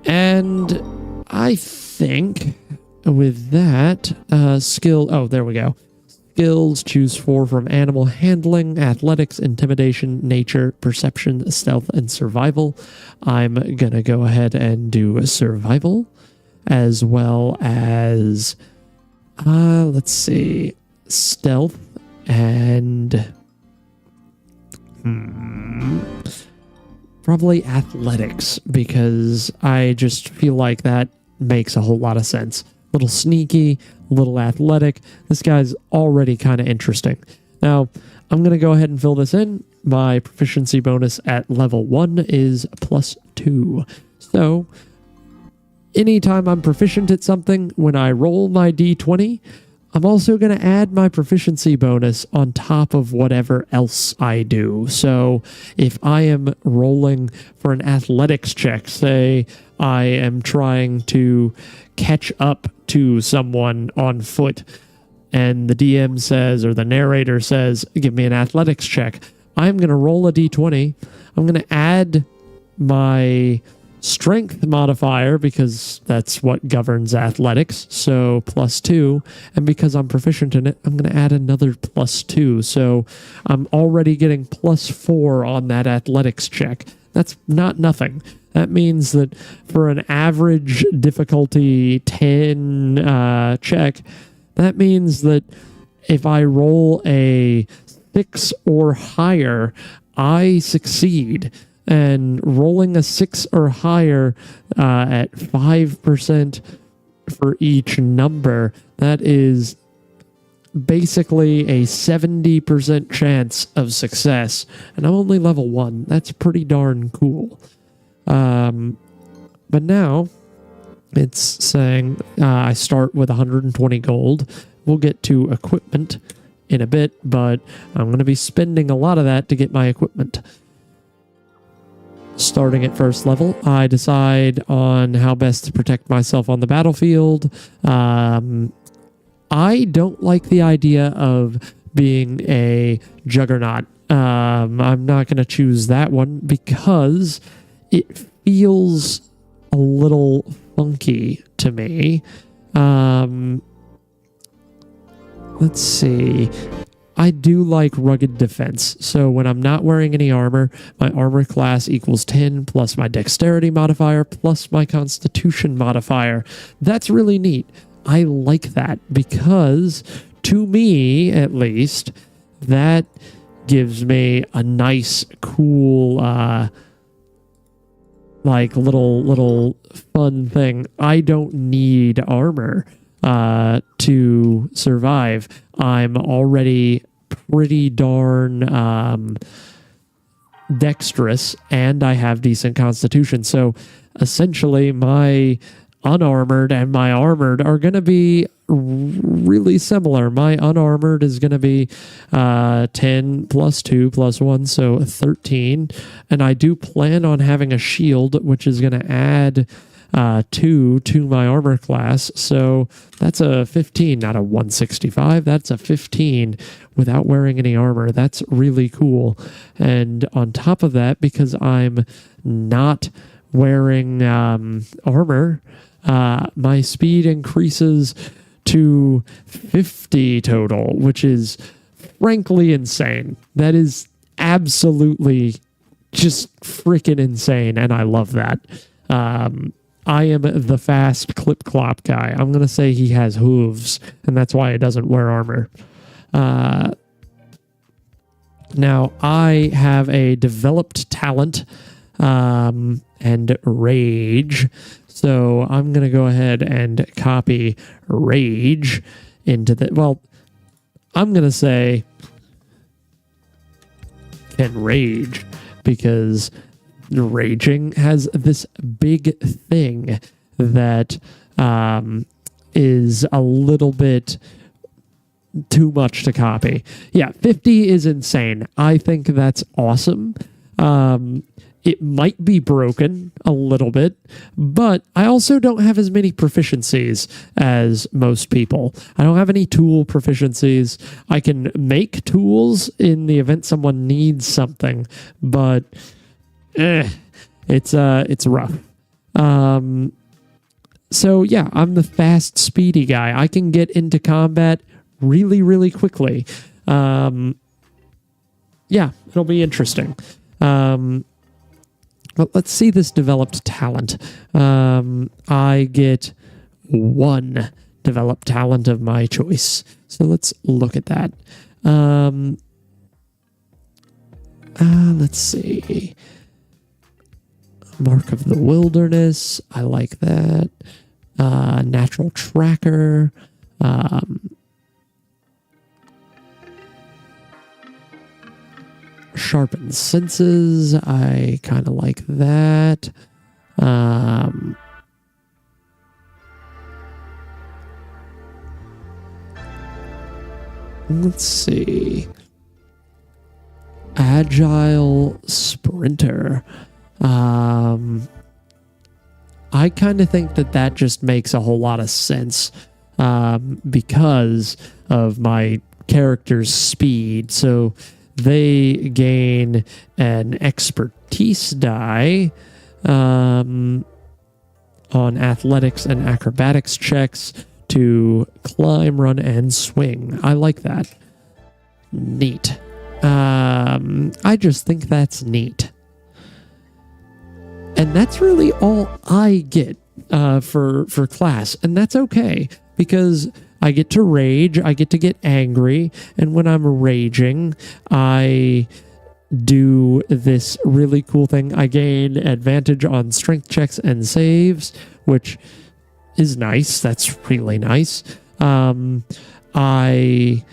And I think with that, skill. Oh, there we go. Skills, choose 4 from animal handling, athletics, intimidation, nature, perception, stealth, and survival. I'm going to go ahead and do survival, as well as, let's see, stealth and probably athletics, because I just feel like that makes a whole lot of sense. Little sneaky, little athletic. This guy's already kind of interesting. Now, I'm going to go ahead and fill this in. My proficiency bonus at level 1 is +2. So, anytime I'm proficient at something, when I roll my d20, I'm also going to add my proficiency bonus on top of whatever else I do. So if I am rolling for an athletics check, say I am trying to catch up to someone on foot, and the DM says, or the narrator says, give me an athletics check, I'm going to roll a d20. I'm going to add my strength modifier because that's what governs athletics, so +2, and because I'm proficient in it, I'm going to add another +2, so I'm already getting +4 on that athletics check. That's not nothing. That means that for an average difficulty 10 check, that means that if I roll a 6 or higher, I succeed. And rolling a 6 or higher at 5% for each number, that is basically a 70% chance of success. And I'm only level 1. That's pretty darn cool. But now it's saying I start with 120 gold. We'll get to equipment in a bit, but I'm going to be spending a lot of that to get my equipment. Starting at first level, I decide on how best to protect myself on the battlefield. I don't like the idea of being a juggernaut. I'm not going to choose that one because it feels a little funky to me. Let's see. I do like rugged defense, so when I'm not wearing any armor, my armor class equals 10 plus my dexterity modifier plus my constitution modifier. That's really neat. I like that because, to me at least, that gives me a nice, cool, like little fun thing. I don't need armor to survive. I'm already pretty darn dexterous, and I have decent constitution. So essentially, my unarmored and my armored are going to be really similar. My unarmored is going to be 10 plus 2 plus 1, so 13. And I do plan on having a shield, which is going to add 2 to my armor class, so that's a 15, not a 165. That's a 15 without wearing any armor. That's really cool. And on top of that, because I'm not wearing armor, my speed increases to 50 total, which is frankly insane. That is absolutely just freaking insane, and I love that. I am the fast clip-clop guy. I'm going to say he has hooves, and that's why he doesn't wear armor. Now, I have a developed talent and rage, so I'm going to go ahead and copy rage into the... Well, I'm going to say can rage, because... raging has this big thing that is a little bit too much to copy. Yeah, 50 is insane. I think that's awesome. It might be broken a little bit, but I also don't have as many proficiencies as most people. I don't have any tool proficiencies. I can make tools in the event someone needs something, but it's rough. So yeah, I'm the fast, speedy guy. I can get into combat really, really quickly. Yeah, it'll be interesting. But let's see this developed talent. I get 1 developed talent of my choice. So let's look at that. Let's see. Mark of the Wilderness. I like that. Natural Tracker. Sharpened Senses. I kind of like that. Let's see. Agile Sprinter. I kind of think that just makes a whole lot of sense because of my character's speed. So they gain an expertise die on athletics and acrobatics checks to climb, run, and swing. I like that. Neat. I just think that's neat. And that's really all I get for class. And that's okay, because I get to rage, I get to get angry, and when I'm raging, I do this really cool thing. I gain advantage on strength checks and saves, which is nice. That's really nice. I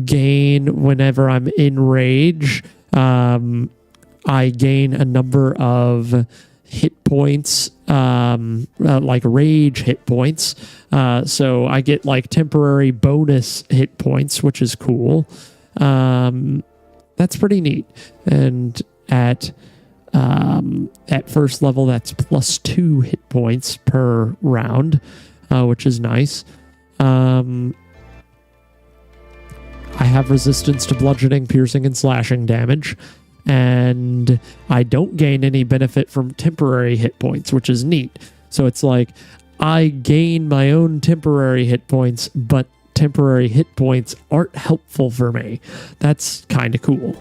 gain, whenever I'm in rage, I gain a number of hit points, like rage hit points. So I get like temporary bonus hit points, which is cool. That's pretty neat. And at first level, that's +2 hit points per round, which is nice. I have resistance to bludgeoning, piercing, and slashing damage. And I don't gain any benefit from temporary hit points, which is neat. So it's like I gain my own temporary hit points, but temporary hit points aren't helpful for me. That's kind of cool.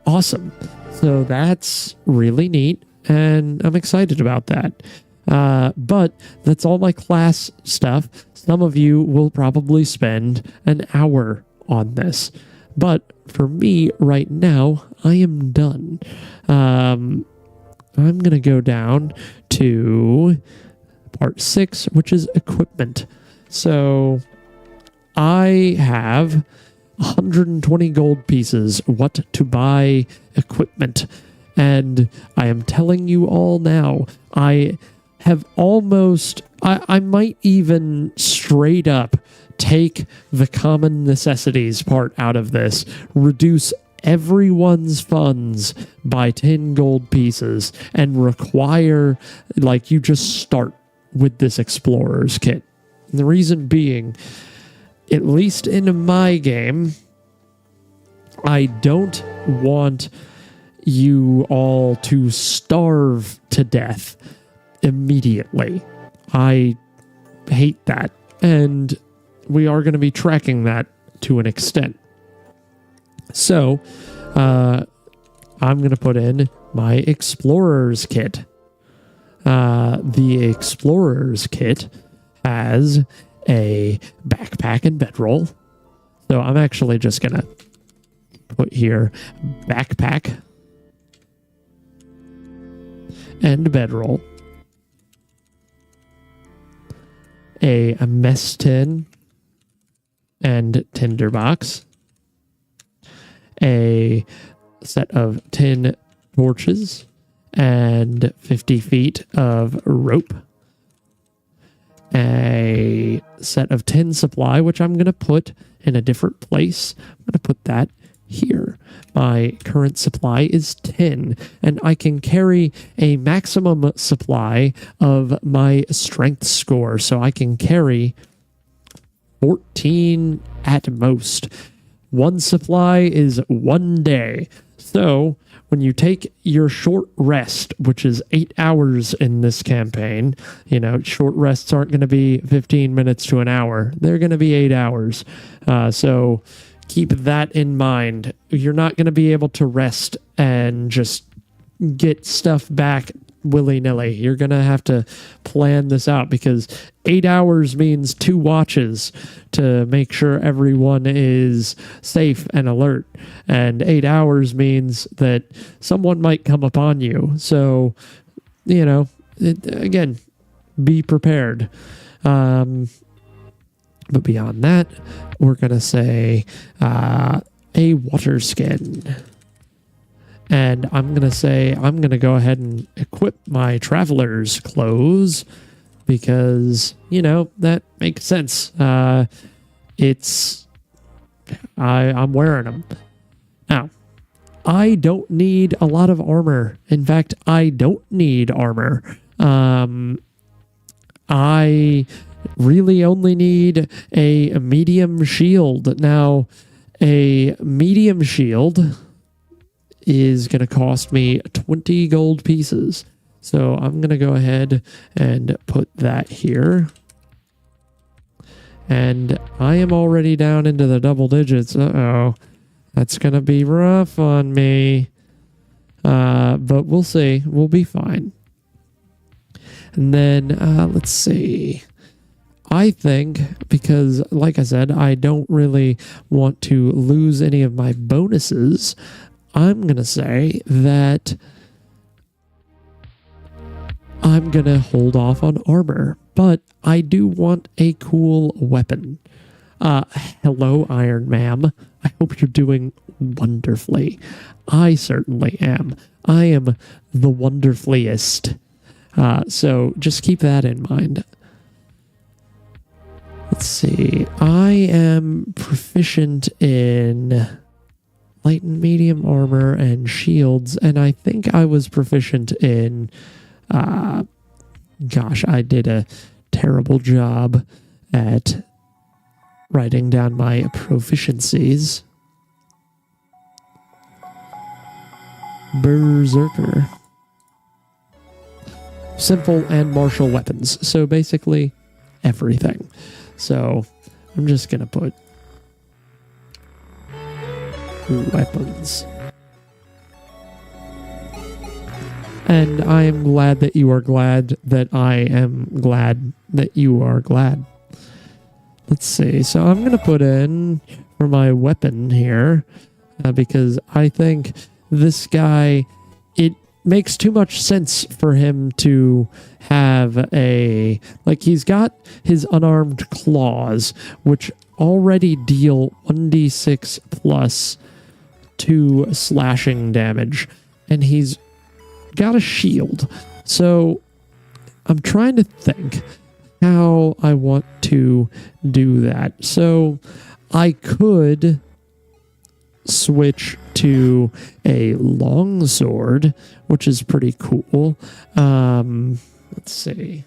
Awesome. So that's really neat, and I'm excited about that. But that's all my class stuff. Some of you will probably spend an hour on this. But for me right now, I am done. I'm going to go down to part 6, which is equipment. So I have 120 gold pieces. What to buy equipment. And I am telling you all now, I have almost, I might even straight up take the common necessities part out of this, reduce everyone's funds by 10 gold pieces, and require, like, you just start with this explorer's kit. And the reason being, at least in my game, I don't want you all to starve to death immediately. I hate that. And we are going to be tracking that to an extent. So, I'm going to put in my Explorer's Kit. The Explorer's Kit has a backpack and bedroll. So I'm actually just going to put here backpack and bedroll. A mess tin and tinderbox, a set of 10 torches and 50 feet of rope, a set of 10 supply, which I'm going to put in a different place. I'm going to put that here. My current supply is 10, and I can carry a maximum supply of my strength score, so I can carry 14 at most. One supply is 1 day. So when you take your short rest, which is 8 hours in this campaign, you know, short rests aren't going to be 15 minutes to an hour. They're going to be 8 hours. So keep that in mind. You're not going to be able to rest and just get stuff back willy-nilly. You're going to have to plan this out, because 8 hours means 2 watches to make sure everyone is safe and alert. And 8 hours means that someone might come upon you. So, you know, again, be prepared. But beyond that, we're going to say a water skin. And I'm going to say, I'm going to go ahead and equip my traveler's clothes because, you know, that makes sense. I'm wearing them. Now, I don't need a lot of armor. In fact, I don't need armor. I really only need a medium shield. Now, a medium shield is going to cost me 20 gold pieces. So I'm going to go ahead and put that here. And I am already down into the double digits. Uh-oh. That's going to be rough on me. But we'll see. We'll be fine. And then, let's see. I think, because, like I said, I don't really want to lose any of my bonuses, I'm going to say that I'm going to hold off on armor. But I do want a cool weapon. Hello, Iron Ma'am. I hope you're doing wonderfully. I certainly am. I am the wonderfulliest. So just keep that in mind. Let's see. I am proficient in light and medium armor and shields, and I think I was proficient in... gosh, I did a terrible job at writing down my proficiencies. Berserker. Simple and martial weapons. So basically, everything. So I'm just going to put weapons. And I am glad that you are glad that I am glad that you are glad. Let's see. So I'm going to put in for my weapon here because I think this guy, it makes too much sense for him to have a... Like, he's got his unarmed claws, which already deal 1d6 plus 2 slashing damage. And he's got a shield. So I'm trying to think how I want to do that. So I could switch to a longsword, which is pretty cool. Let's see.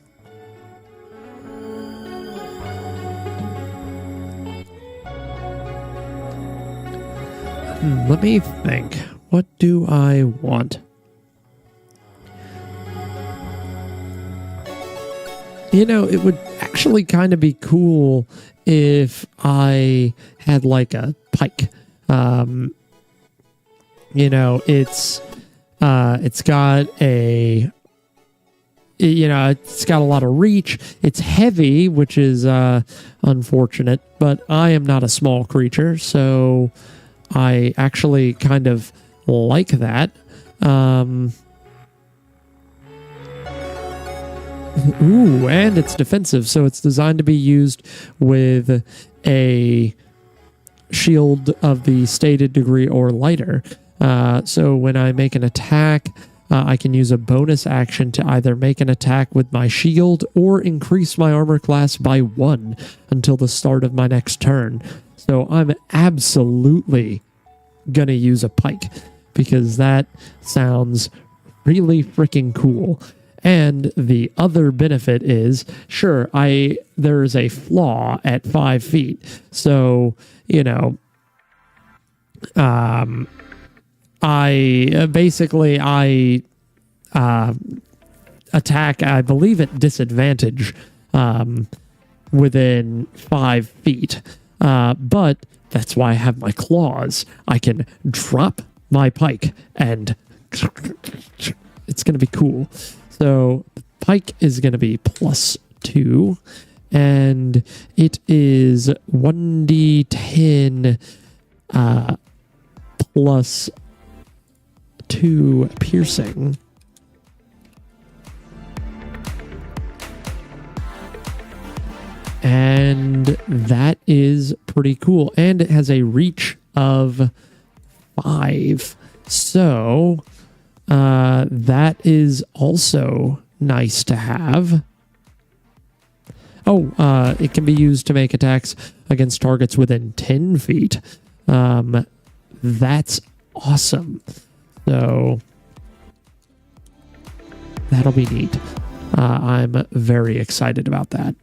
Let me think. What do I want? You know, it would actually kind of be cool if I had like a pike. You know, it's got a, you know, it's got a lot of reach. It's heavy, which is unfortunate, but I am not a small creature, so I actually kind of like that. Ooh, and it's defensive, so it's designed to be used with a shield of the stated degree or lighter. So when I make an attack, I can use a bonus action to either make an attack with my shield or increase my armor class by 1 until the start of my next turn. So I'm absolutely gonna use a pike because that sounds really freaking cool. And the other benefit is, sure, there's a flaw at 5 feet. So, you know, I attack, I believe, at disadvantage within 5 feet. But that's why I have my claws. I can drop my pike and it's going to be cool. So pike is going to be +2, and it is 1d10 +2 piercing. And that is pretty cool. And it has a reach of 5. So that is also nice to have. Oh, it can be used to make attacks against targets within 10 feet. That's awesome. So that'll be neat. I'm very excited about that.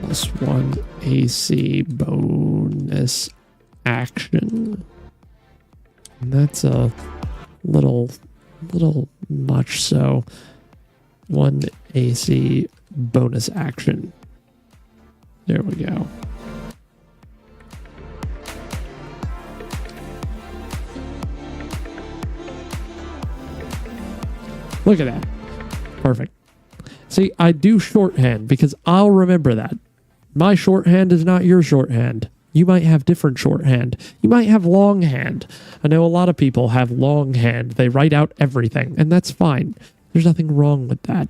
+1 AC bonus action. And that's a little much. So 1 AC bonus action. There we go. Look at that. Perfect. See, I do shorthand because I'll remember that. My shorthand is not your shorthand. You might have different shorthand. You might have longhand. I know a lot of people have longhand. They write out everything, and that's fine. There's nothing wrong with that.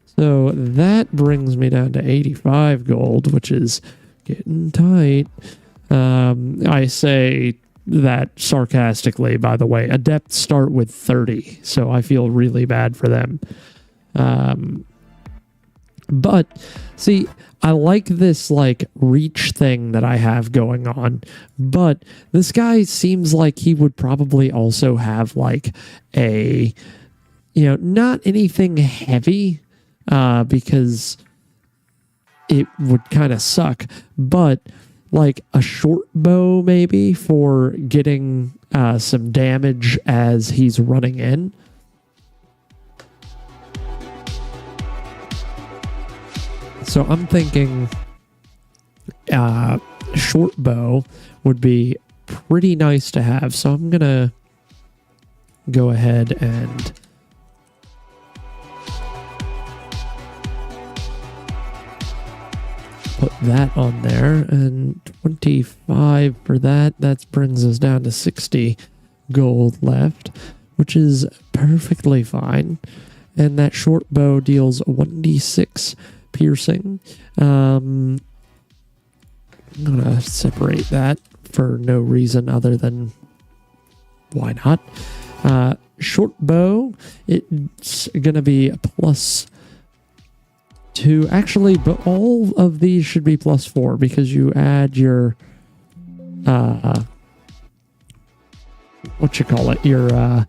So that brings me down to 85 gold, which is getting tight. I say that sarcastically, by the way. Adepts start with 30, so I feel really bad for them. But see, I like this like reach thing that I have going on, but this guy seems like he would probably also have like a, not anything heavy, because it would kind of suck, but like a short bow maybe for getting some damage as he's running in. So I'm thinking short bow would be pretty nice to have. So I'm going to go ahead and put that on there. And 25 for that. That brings us down to 60 gold left, which is perfectly fine. And that short bow deals 1d6 piercing. I'm gonna separate that for no reason other than why not. Short bow, it's gonna be a +2. Actually, but all of these should be +4 because you add your your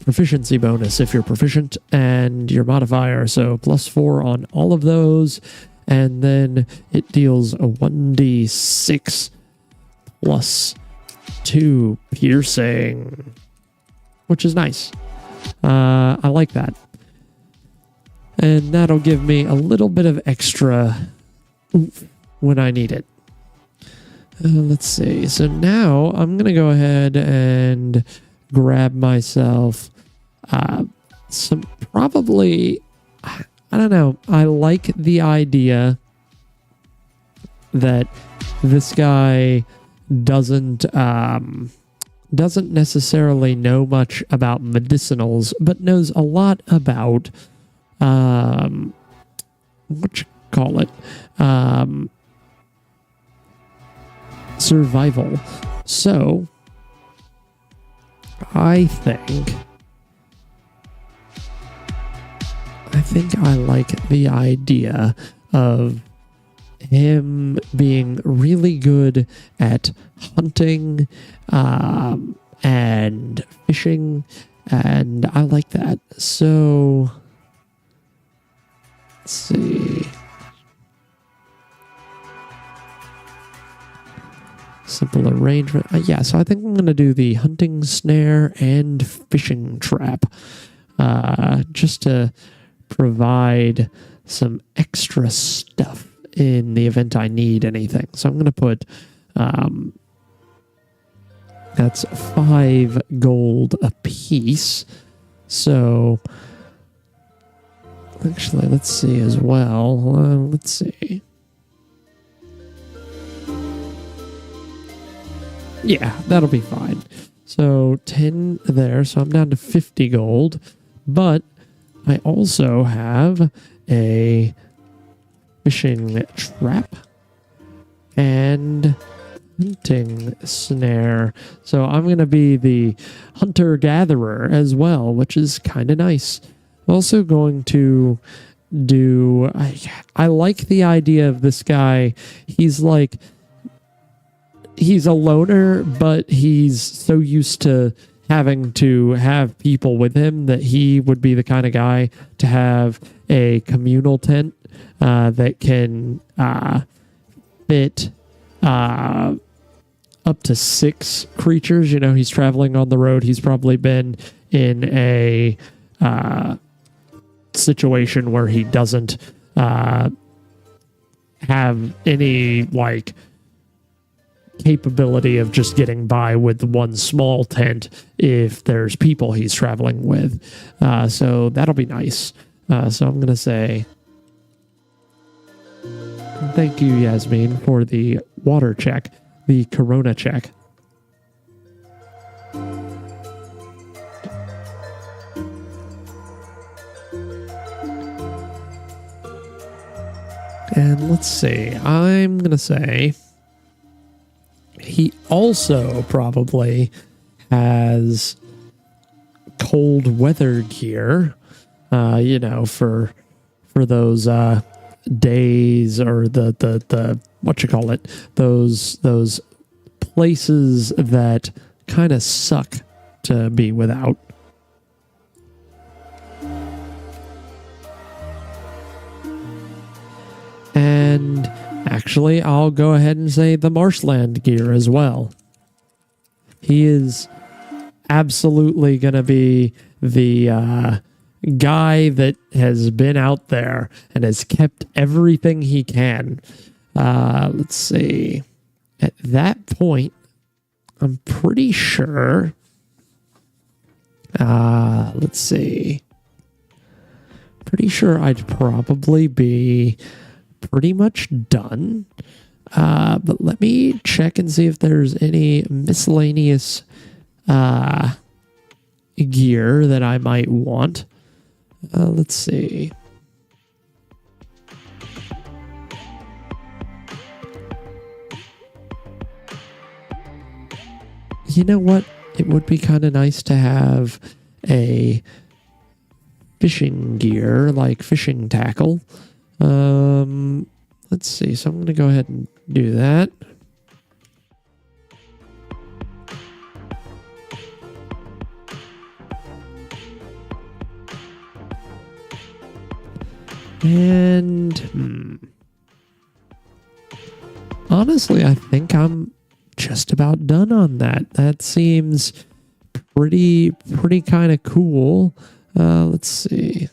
proficiency bonus if you're proficient, and your modifier, so +4 on all of those, and then it deals a 1d6 +2 piercing, which is nice. I like that, and that'll give me a little bit of extra oomph when I need it. Let's see, so now I'm gonna go ahead and grab myself some, probably, I don't know, I like the idea that this guy doesn't necessarily know much about medicinals, but knows a lot about survival. So I think I like the idea of him being really good at hunting and fishing, and I like that. So let's see. Simple arrangement. Yeah, so I think I'm going to do the hunting snare and fishing trap, just to provide some extra stuff in the event I need anything. So I'm going to put, that's 5 gold a piece. So actually, let's see as well. Let's see. Yeah, that'll be fine. So 10 there. So I'm down to 50 gold. But I also have a fishing trap and hunting snare. So I'm going to be the hunter-gatherer as well, which is kind of nice. Also going to do, I like the idea of this guy. He's a loner, but he's so used to having to have people with him that he would be the kind of guy to have a communal tent that can fit up to 6 creatures. You know, he's traveling on the road. He's probably been in a situation where he doesn't have any like capability of just getting by with one small tent if there's people he's traveling with. So that'll be nice. So I'm going to say thank you, Yasmin, for the water check, the corona check. And let's see, I'm going to say he also probably has cold weather gear, you know, for those days or the what you call it, those places that kind of suck to be without. And actually, I'll go ahead and say the marshland gear as well. He is absolutely going to be the guy that has been out there and has kept everything he can. Let's see. At that point, I'm pretty sure. Let's see. Pretty sure I'd probably be pretty much done. But let me check and see if there's any miscellaneous gear that I might want. Let's see. You know what? It would be kind of nice to have a fishing gear, like fishing tackle. Let's see. So I'm going to go ahead and do that. And honestly, I think I'm just about done on that. That seems pretty kind of cool. Let's see.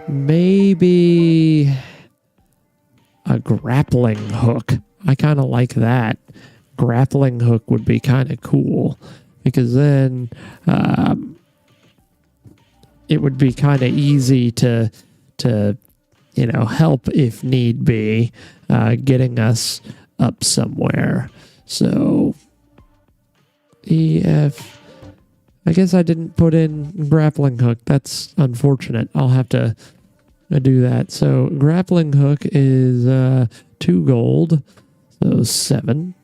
Maybe a grappling hook. I kind of like that. Grappling hook would be kind of cool because then it would be kind of easy to you know, help if need be, getting us up somewhere. So EF, I guess I didn't put in grappling hook. That's unfortunate. I'll have to do that. So grappling hook is 2 gold, so 7.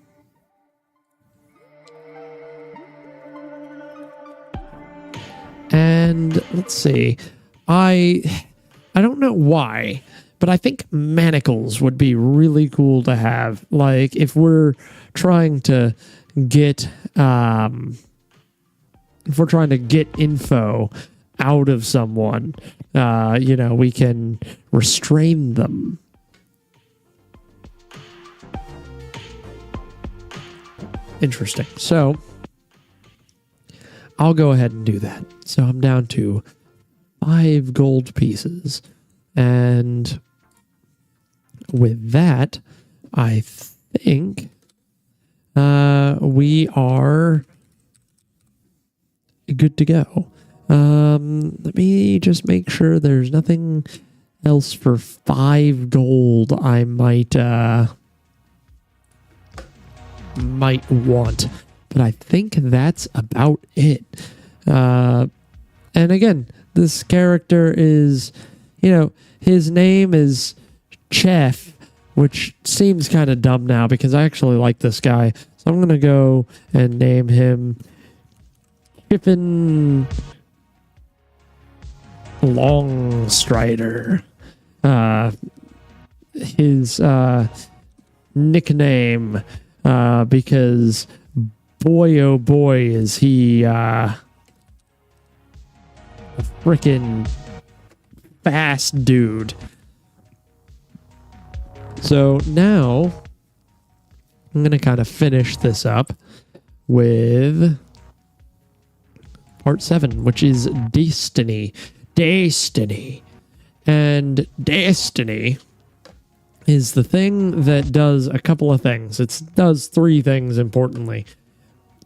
And let's see, I don't know why, but I think manacles would be really cool to have. Like if we're trying to get info out of someone, you know, we can restrain them. Interesting. So I'll go ahead and do that. So I'm down to 5 gold pieces. And with that, I think we are good to go. Let me just make sure there's nothing else for 5 gold I might want. But I think that's about it. And again, this character is, you know, his name is Chef, which seems kind of dumb now because I actually like this guy. So I'm going to go and name him Chippin Longstrider. His nickname, because boy oh boy is he a freaking fast dude. So now I'm gonna kind of finish this up with part 7, which is Destiny. And Destiny is the thing that does a couple of things. It does 3 things importantly.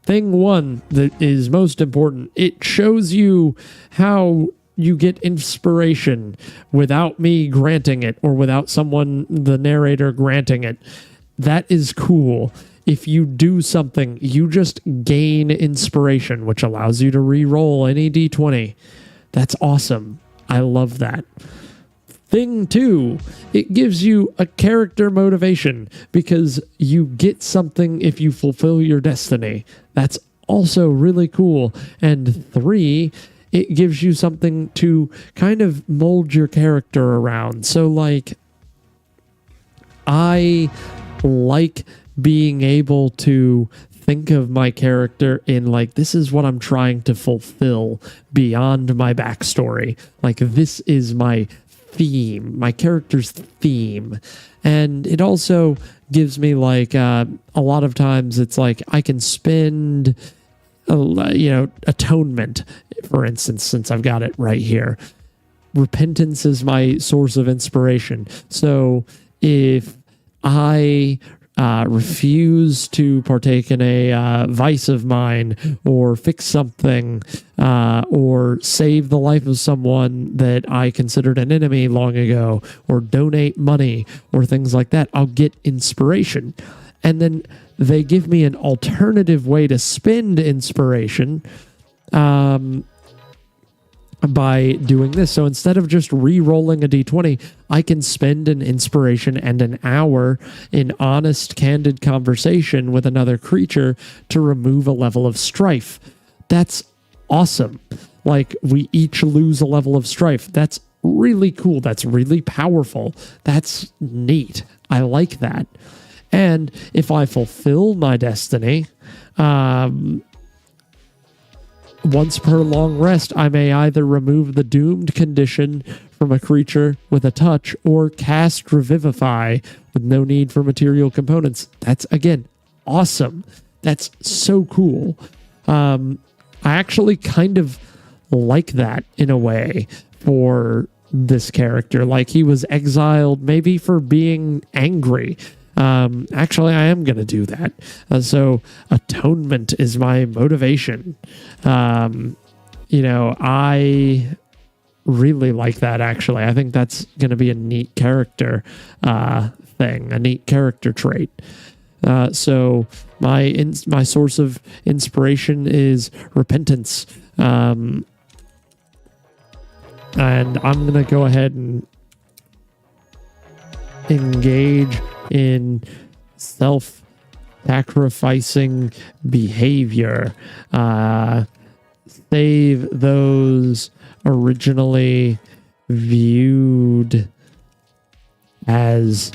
Thing 1 that is most important, it shows you how you get inspiration without me granting it, or without someone, the narrator, granting it. That is cool. If you do something, you just gain inspiration, which allows you to re-roll any d20. That's awesome. I love that. Thing 2, it gives you a character motivation because you get something if you fulfill your destiny. That's also really cool. And 3, it gives you something to kind of mold your character around. So, like, I like being able to think of my character in, like, this is what I'm trying to fulfill beyond my backstory. Like, this is my theme, my character's theme. And it also gives me, like, a lot of times it's like I can spend, atonement, for instance, since I've got it right here. Repentance is my source of inspiration. So if I refuse to partake in a vice of mine, or fix something, or save the life of someone that I considered an enemy long ago, or donate money, or things like that, I'll get inspiration. And then they give me an alternative way to spend inspiration by doing this. So instead of just re-rolling a d20, I can spend an inspiration and an hour in honest, candid conversation with another creature to remove a level of strife. That's awesome. Like, we each lose a level of strife. That's really cool. That's really powerful. That's neat. I like that. And if I fulfill my destiny, once per long rest, I may either remove the doomed condition from a creature with a touch, or cast Revivify with no need for material components. That's, again, awesome. That's so cool. I actually kind of like that in a way for this character. Like, he was exiled maybe for being angry. Actually, I am going to do that. So atonement is my motivation. I really like that, actually. I think that's going to be a neat character thing, a neat character trait. So my source of inspiration is repentance. And I'm going to go ahead and engage in self-sacrificing behavior. Save those originally viewed as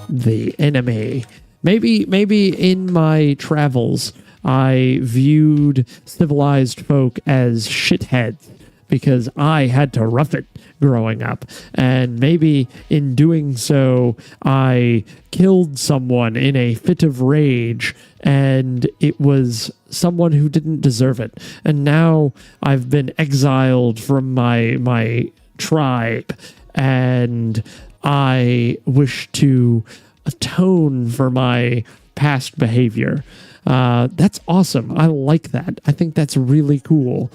the enemy. Maybe in my travels, I viewed civilized folk as shitheads because I had to rough it growing up. And maybe in doing so, I killed someone in a fit of rage, and it was someone who didn't deserve it. And now I've been exiled from my tribe, and I wish to atone for my past behavior. That's awesome. I like that. I think that's really cool.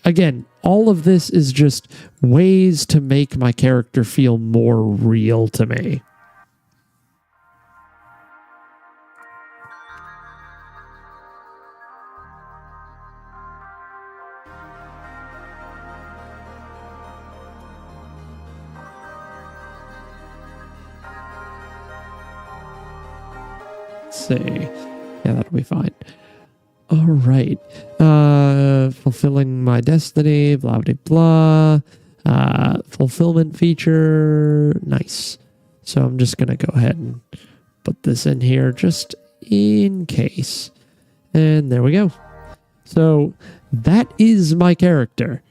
Again, all of this is just ways to make my character feel more real to me. Let's see. Yeah, that'll be fine. All right. Fulfilling my destiny, blah, blah, blah. Fulfillment feature. Nice. So I'm just going to go ahead and put this in here just in case. And there we go. So that is my character.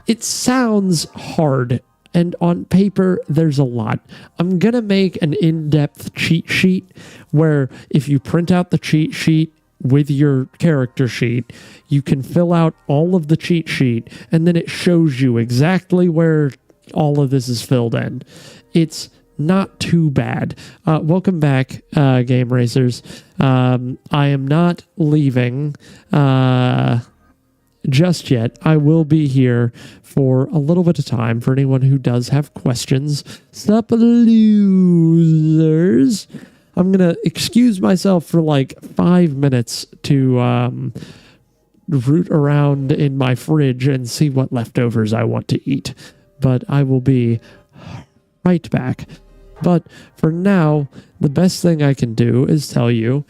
It sounds hard. And on paper, there's a lot. I'm going to make an in-depth cheat sheet where if you print out the cheat sheet with your character sheet, you can fill out all of the cheat sheet, and then it shows you exactly where all of this is filled in. It's not too bad. Welcome back, Game Racers. I am not leaving just yet. I will be here for a little bit of time for anyone who does have questions. Sup, losers. I'm going to excuse myself for like 5 minutes to root around in my fridge and see what leftovers I want to eat. But I will be right back. But for now, the best thing I can do is tell you,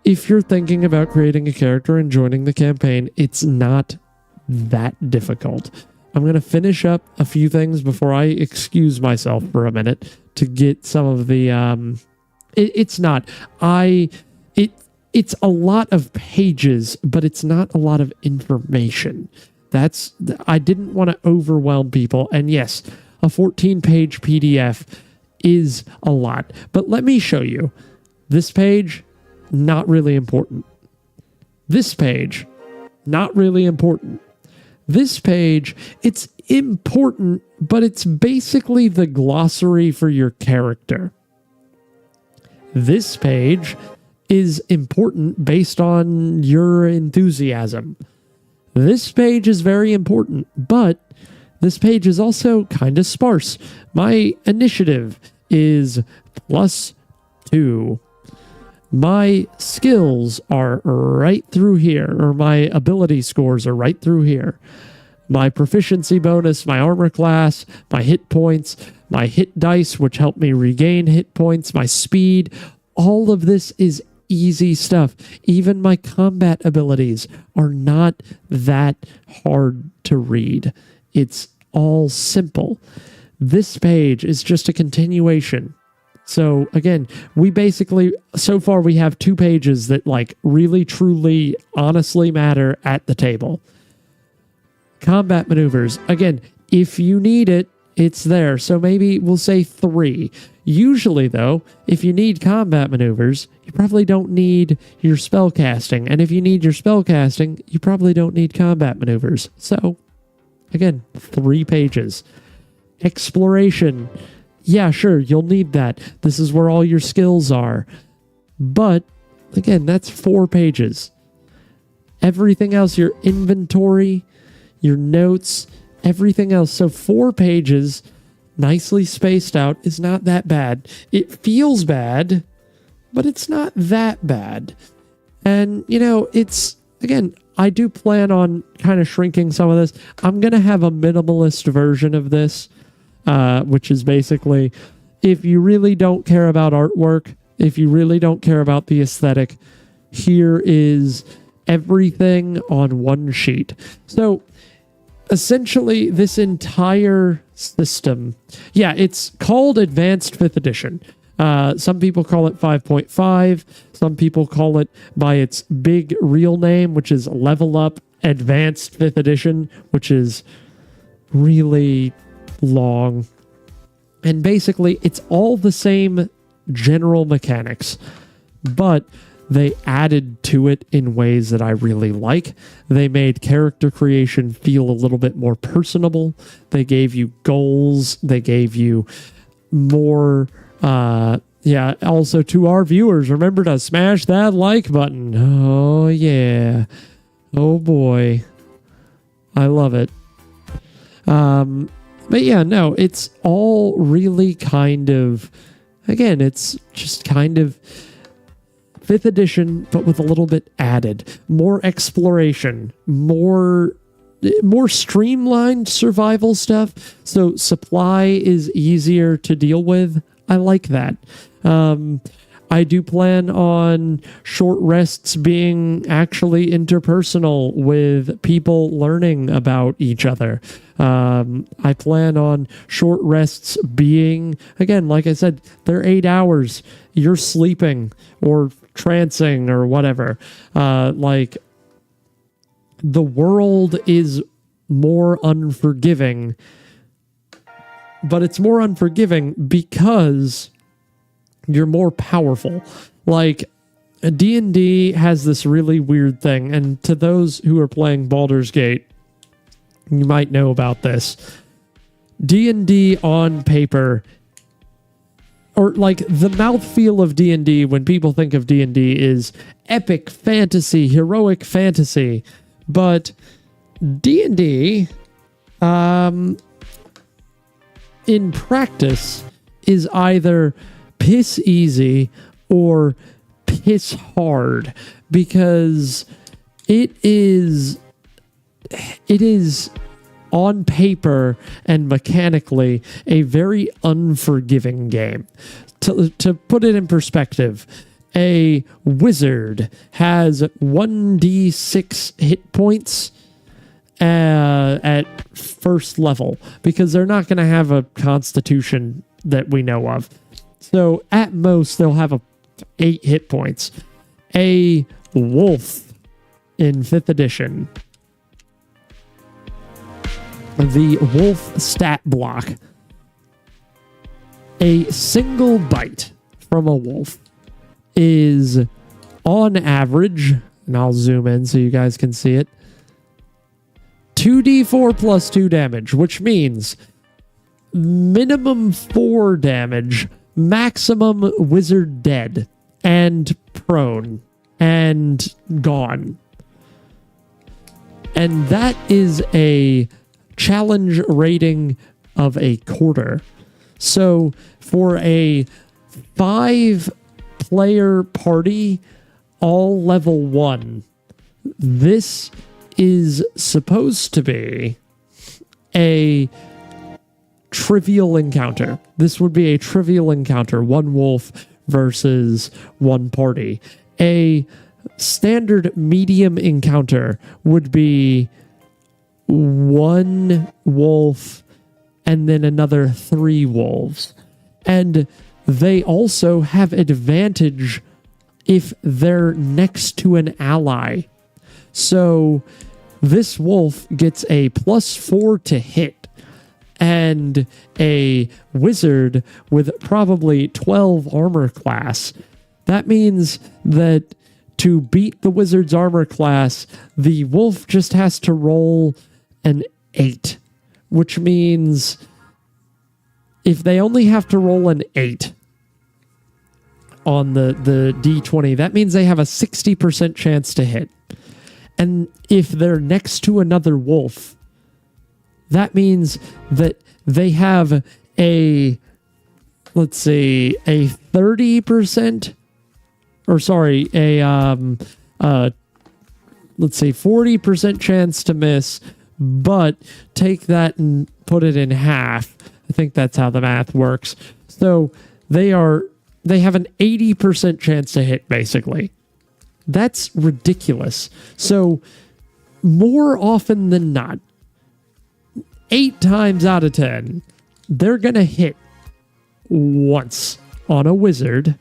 if you're thinking about creating a character and joining the campaign, it's not that difficult. I'm going to finish up a few things before I excuse myself for a minute to get some of the... It's a lot of pages, but it's not a lot of information. I didn't want to overwhelm people. And yes, a 14-page PDF is a lot. But let me show you. This page, not really important. This page, not really important. This page, it's important, but it's basically the glossary for your character. This page is important based on your enthusiasm. This page is very important, but this page is also kind of sparse. My initiative is +2. My skills are right through here, or my ability scores are right through here. My proficiency bonus, my armor class, my hit points, my hit dice, which help me regain hit points, my speed, all of this is easy stuff. Even my combat abilities are not that hard to read. It's all simple. This page is just a continuation. So again, we basically, so far we have 2 pages that like really, truly, honestly matter at the table. Combat maneuvers. Again, if you need it, it's there. So maybe we'll say 3. Usually though, if you need combat maneuvers, you probably don't need your spell casting. And if you need your spell casting, you probably don't need combat maneuvers. So again, 3 pages. Exploration. Yeah, sure, you'll need that. This is where all your skills are. But again, that's 4 pages. Everything else, your inventory, your notes, everything else. So 4 pages, nicely spaced out, is not that bad. It feels bad, but it's not that bad. And, you know, it's, again, I do plan on kind of shrinking some of this. I'm going to have a minimalist version of this, which is basically, if you really don't care about artwork, if you really don't care about the aesthetic, here is everything on one sheet. So essentially, this entire system, yeah, it's called Advanced 5th Edition. Some people call it 5.5. Some people call it by its big real name, which is Level Up Advanced 5th Edition, which is really long. And basically, it's all the same general mechanics, but they added to it in ways that I really like. They made character creation feel a little bit more personable. They gave you goals. They gave you more... also to our viewers, remember to smash that like button. Oh, yeah. Oh, boy. I love it. But yeah, no, it's all really kind of... Again, it's just kind of 5th edition, but with a little bit added. More exploration, more streamlined survival stuff. So supply is easier to deal with. I like that. I do plan on short rests being actually interpersonal with people learning about each other. I plan on short rests being, again, like I said, they're 8 hours. You're sleeping or trancing or whatever. Like, the world is more unforgiving, but it's more unforgiving because you're more powerful. Like, D&D has this really weird thing, and to those who are playing Baldur's Gate, you might know about this. D&D on paper, or like the mouthfeel of D&D when people think of D&D is epic fantasy, heroic fantasy, but D&D, in practice, is either piss easy or piss hard, because it is on paper and mechanically a very unforgiving game. To put it in perspective, a wizard has 1d6 hit points at first level, because they're not going to have a constitution that we know of. So at most they'll have 8 hit points. A wolf in 5th edition, the wolf stat block, a single bite from a wolf is on average, and I'll zoom in so you guys can see it, 2d4 plus 2 damage, which means minimum 4 damage, maximum wizard dead and prone and gone. And that is a challenge rating of a quarter. So for a 5-player party, all level 1, this is supposed to be a trivial encounter. This would be a trivial encounter, 1 wolf versus 1 party. A standard medium encounter would be 1 wolf and then another 3 wolves. And they also have advantage if they're next to an ally. So this wolf gets a +4 to hit, and a wizard with probably 12 armor class. That means that to beat the wizard's armor class, the wolf just has to roll an 8, which means if they only have to roll an 8 on the D20, that means they have a 60% chance to hit. And if they're next to another wolf, that means that they have a 30%, or sorry, a 40% chance to miss, but take that and put it in half. I think that's how the math works. So they have an 80% chance to hit, basically. That's ridiculous. So more often than not, 8 times out of 10, they're going to hit once on a wizard.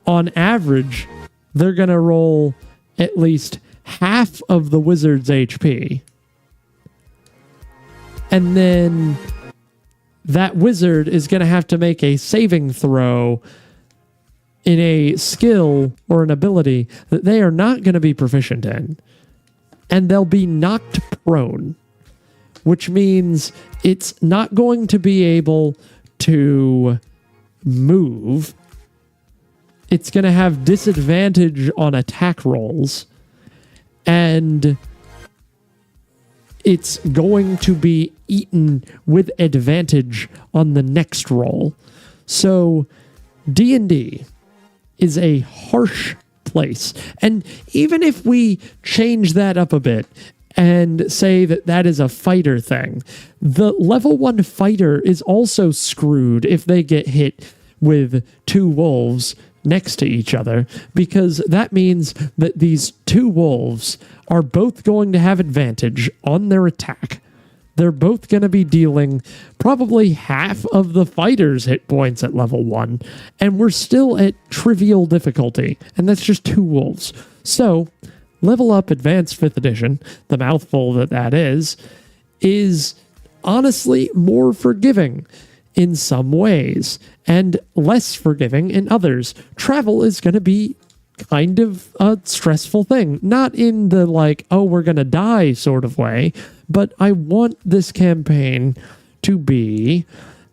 On average, they're going to roll at least half of the wizard's HP. And then that wizard is going to have to make a saving throw in a skill or an ability that they are not going to be proficient in. And they'll be knocked prone, which means it's not going to be able to move. It's going to have disadvantage on attack rolls, and it's going to be eaten with advantage on the next roll. So D&D is a harsh place. And even if we change that up a bit and say that that is a fighter thing, the level 1 fighter is also screwed if they get hit with 2 wolves, next to each other, because that means that these two wolves are both going to have advantage on their attack. They're both going to be dealing probably half of the fighter's hit points at level 1, and we're still at trivial difficulty, and that's just two wolves. So, level up Advanced 5th Edition, the mouthful that is honestly more forgiving in some ways, and less forgiving in others. Travel is going to be kind of a stressful thing. Not in the like, oh, we're going to die sort of way, but I want this campaign to be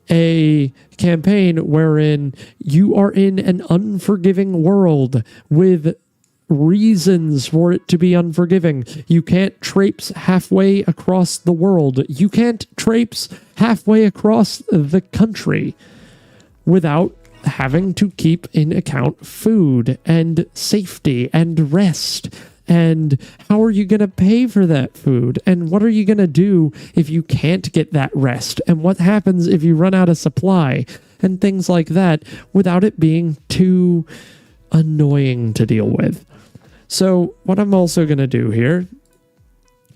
a campaign wherein you are in an unforgiving world with reasons for it to be unforgiving. You can't traipse halfway across the world. You can't traipse halfway across the country without having to keep in account food and safety and rest. And how are you going to pay for that food? And what are you going to do if you can't get that rest? And what happens if you run out of supply? And things like that, without it being too annoying to deal with. So what I'm also going to do here,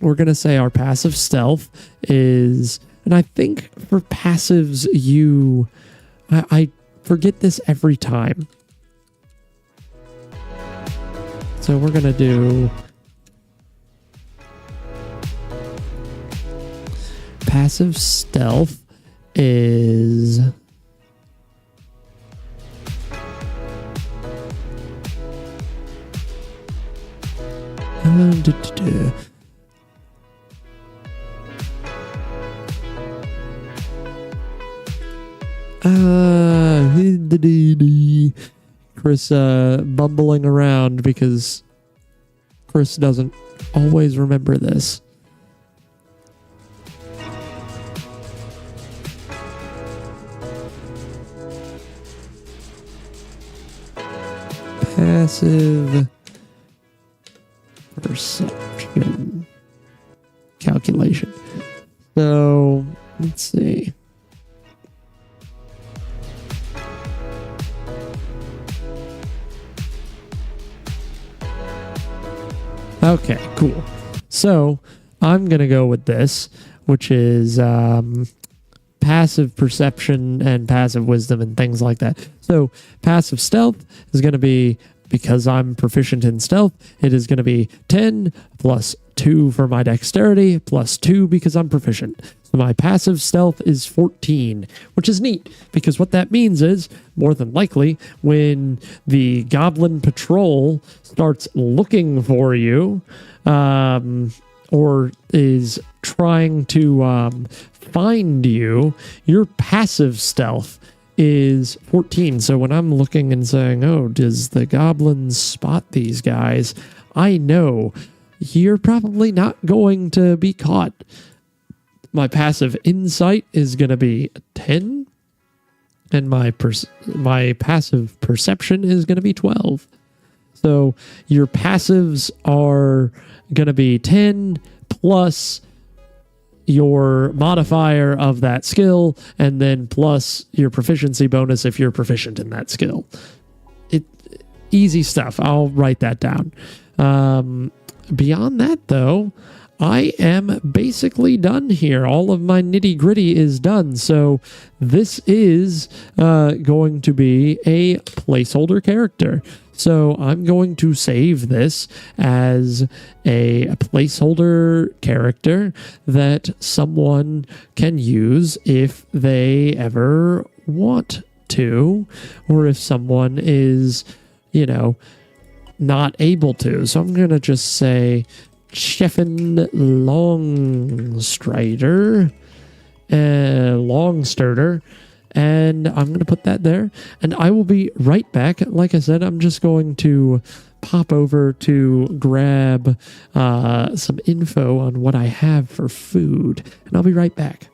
we're going to say our passive stealth is, and I think for passives, I forget this every time. So we're going to do passive stealth is Chris bumbling around because Chris doesn't always remember this. Passive perception calculation. So let's see. Okay, cool. So I'm going to go with this, which is passive perception and passive wisdom and things like that. So passive stealth is going to be, because I'm proficient in stealth, it is going to be 10 plus 2 for my dexterity plus 2 because I'm proficient. So my passive stealth is 14, which is neat because what that means is, more than likely, when the goblin patrol starts looking for you, or is trying to find you, your passive stealth is 14. So when I'm looking and saying, oh, does the goblins spot these guys? I know you're probably not going to be caught. My passive insight is going to be 10, and my passive perception is going to be 12. So your passives are going to be 10 plus your modifier of that skill, and then plus your proficiency bonus if you're proficient in that skill. Easy stuff. I'll write that down. Beyond that, though, I am basically done here. All of my nitty gritty is done. So this is going to be a placeholder character. So I'm going to save this as a placeholder character that someone can use if they ever want to, or if someone is, not able to. So I'm going to just say Cheffin Longstrider, and I'm going to put that there, and I will be right back. Like I said, I'm just going to pop over to grab some info on what I have for food, and I'll be right back.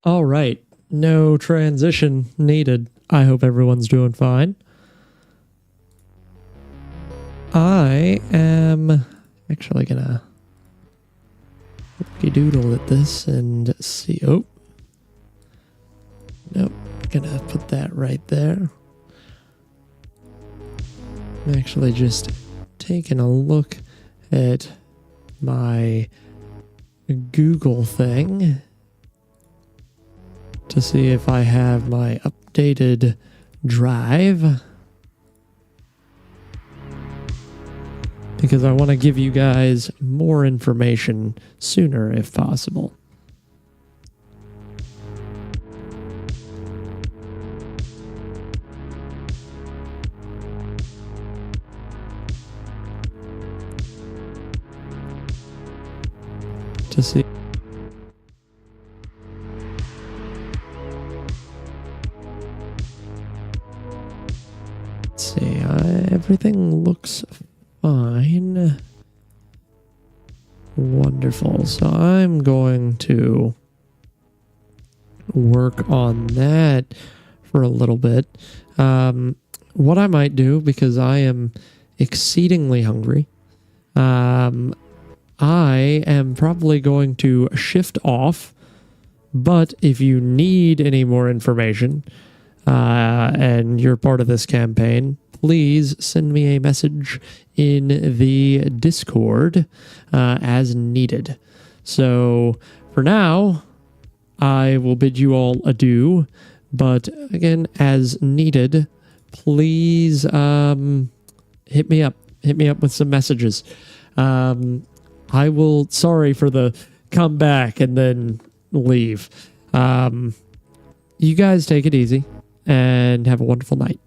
All right. No transition needed. I hope everyone's doing fine. I am actually gonna doodle at this and see. Oh, nope. Gonna put that right there. I'm actually just taking a look at my Google thing to see if I have my updated drive, because I want to give you guys more information sooner if possible. To see. Let's see, everything looks fine. Wonderful. So I'm going to work on that for a little bit. What I might do, because I am exceedingly hungry, I am probably going to shift off, but if you need any more information and you're part of this campaign, please send me a message in the Discord as needed. So for now, I will bid you all adieu, but again, as needed, please hit me up with some messages. I will, sorry for the come back and then leave. You guys take it easy and have a wonderful night.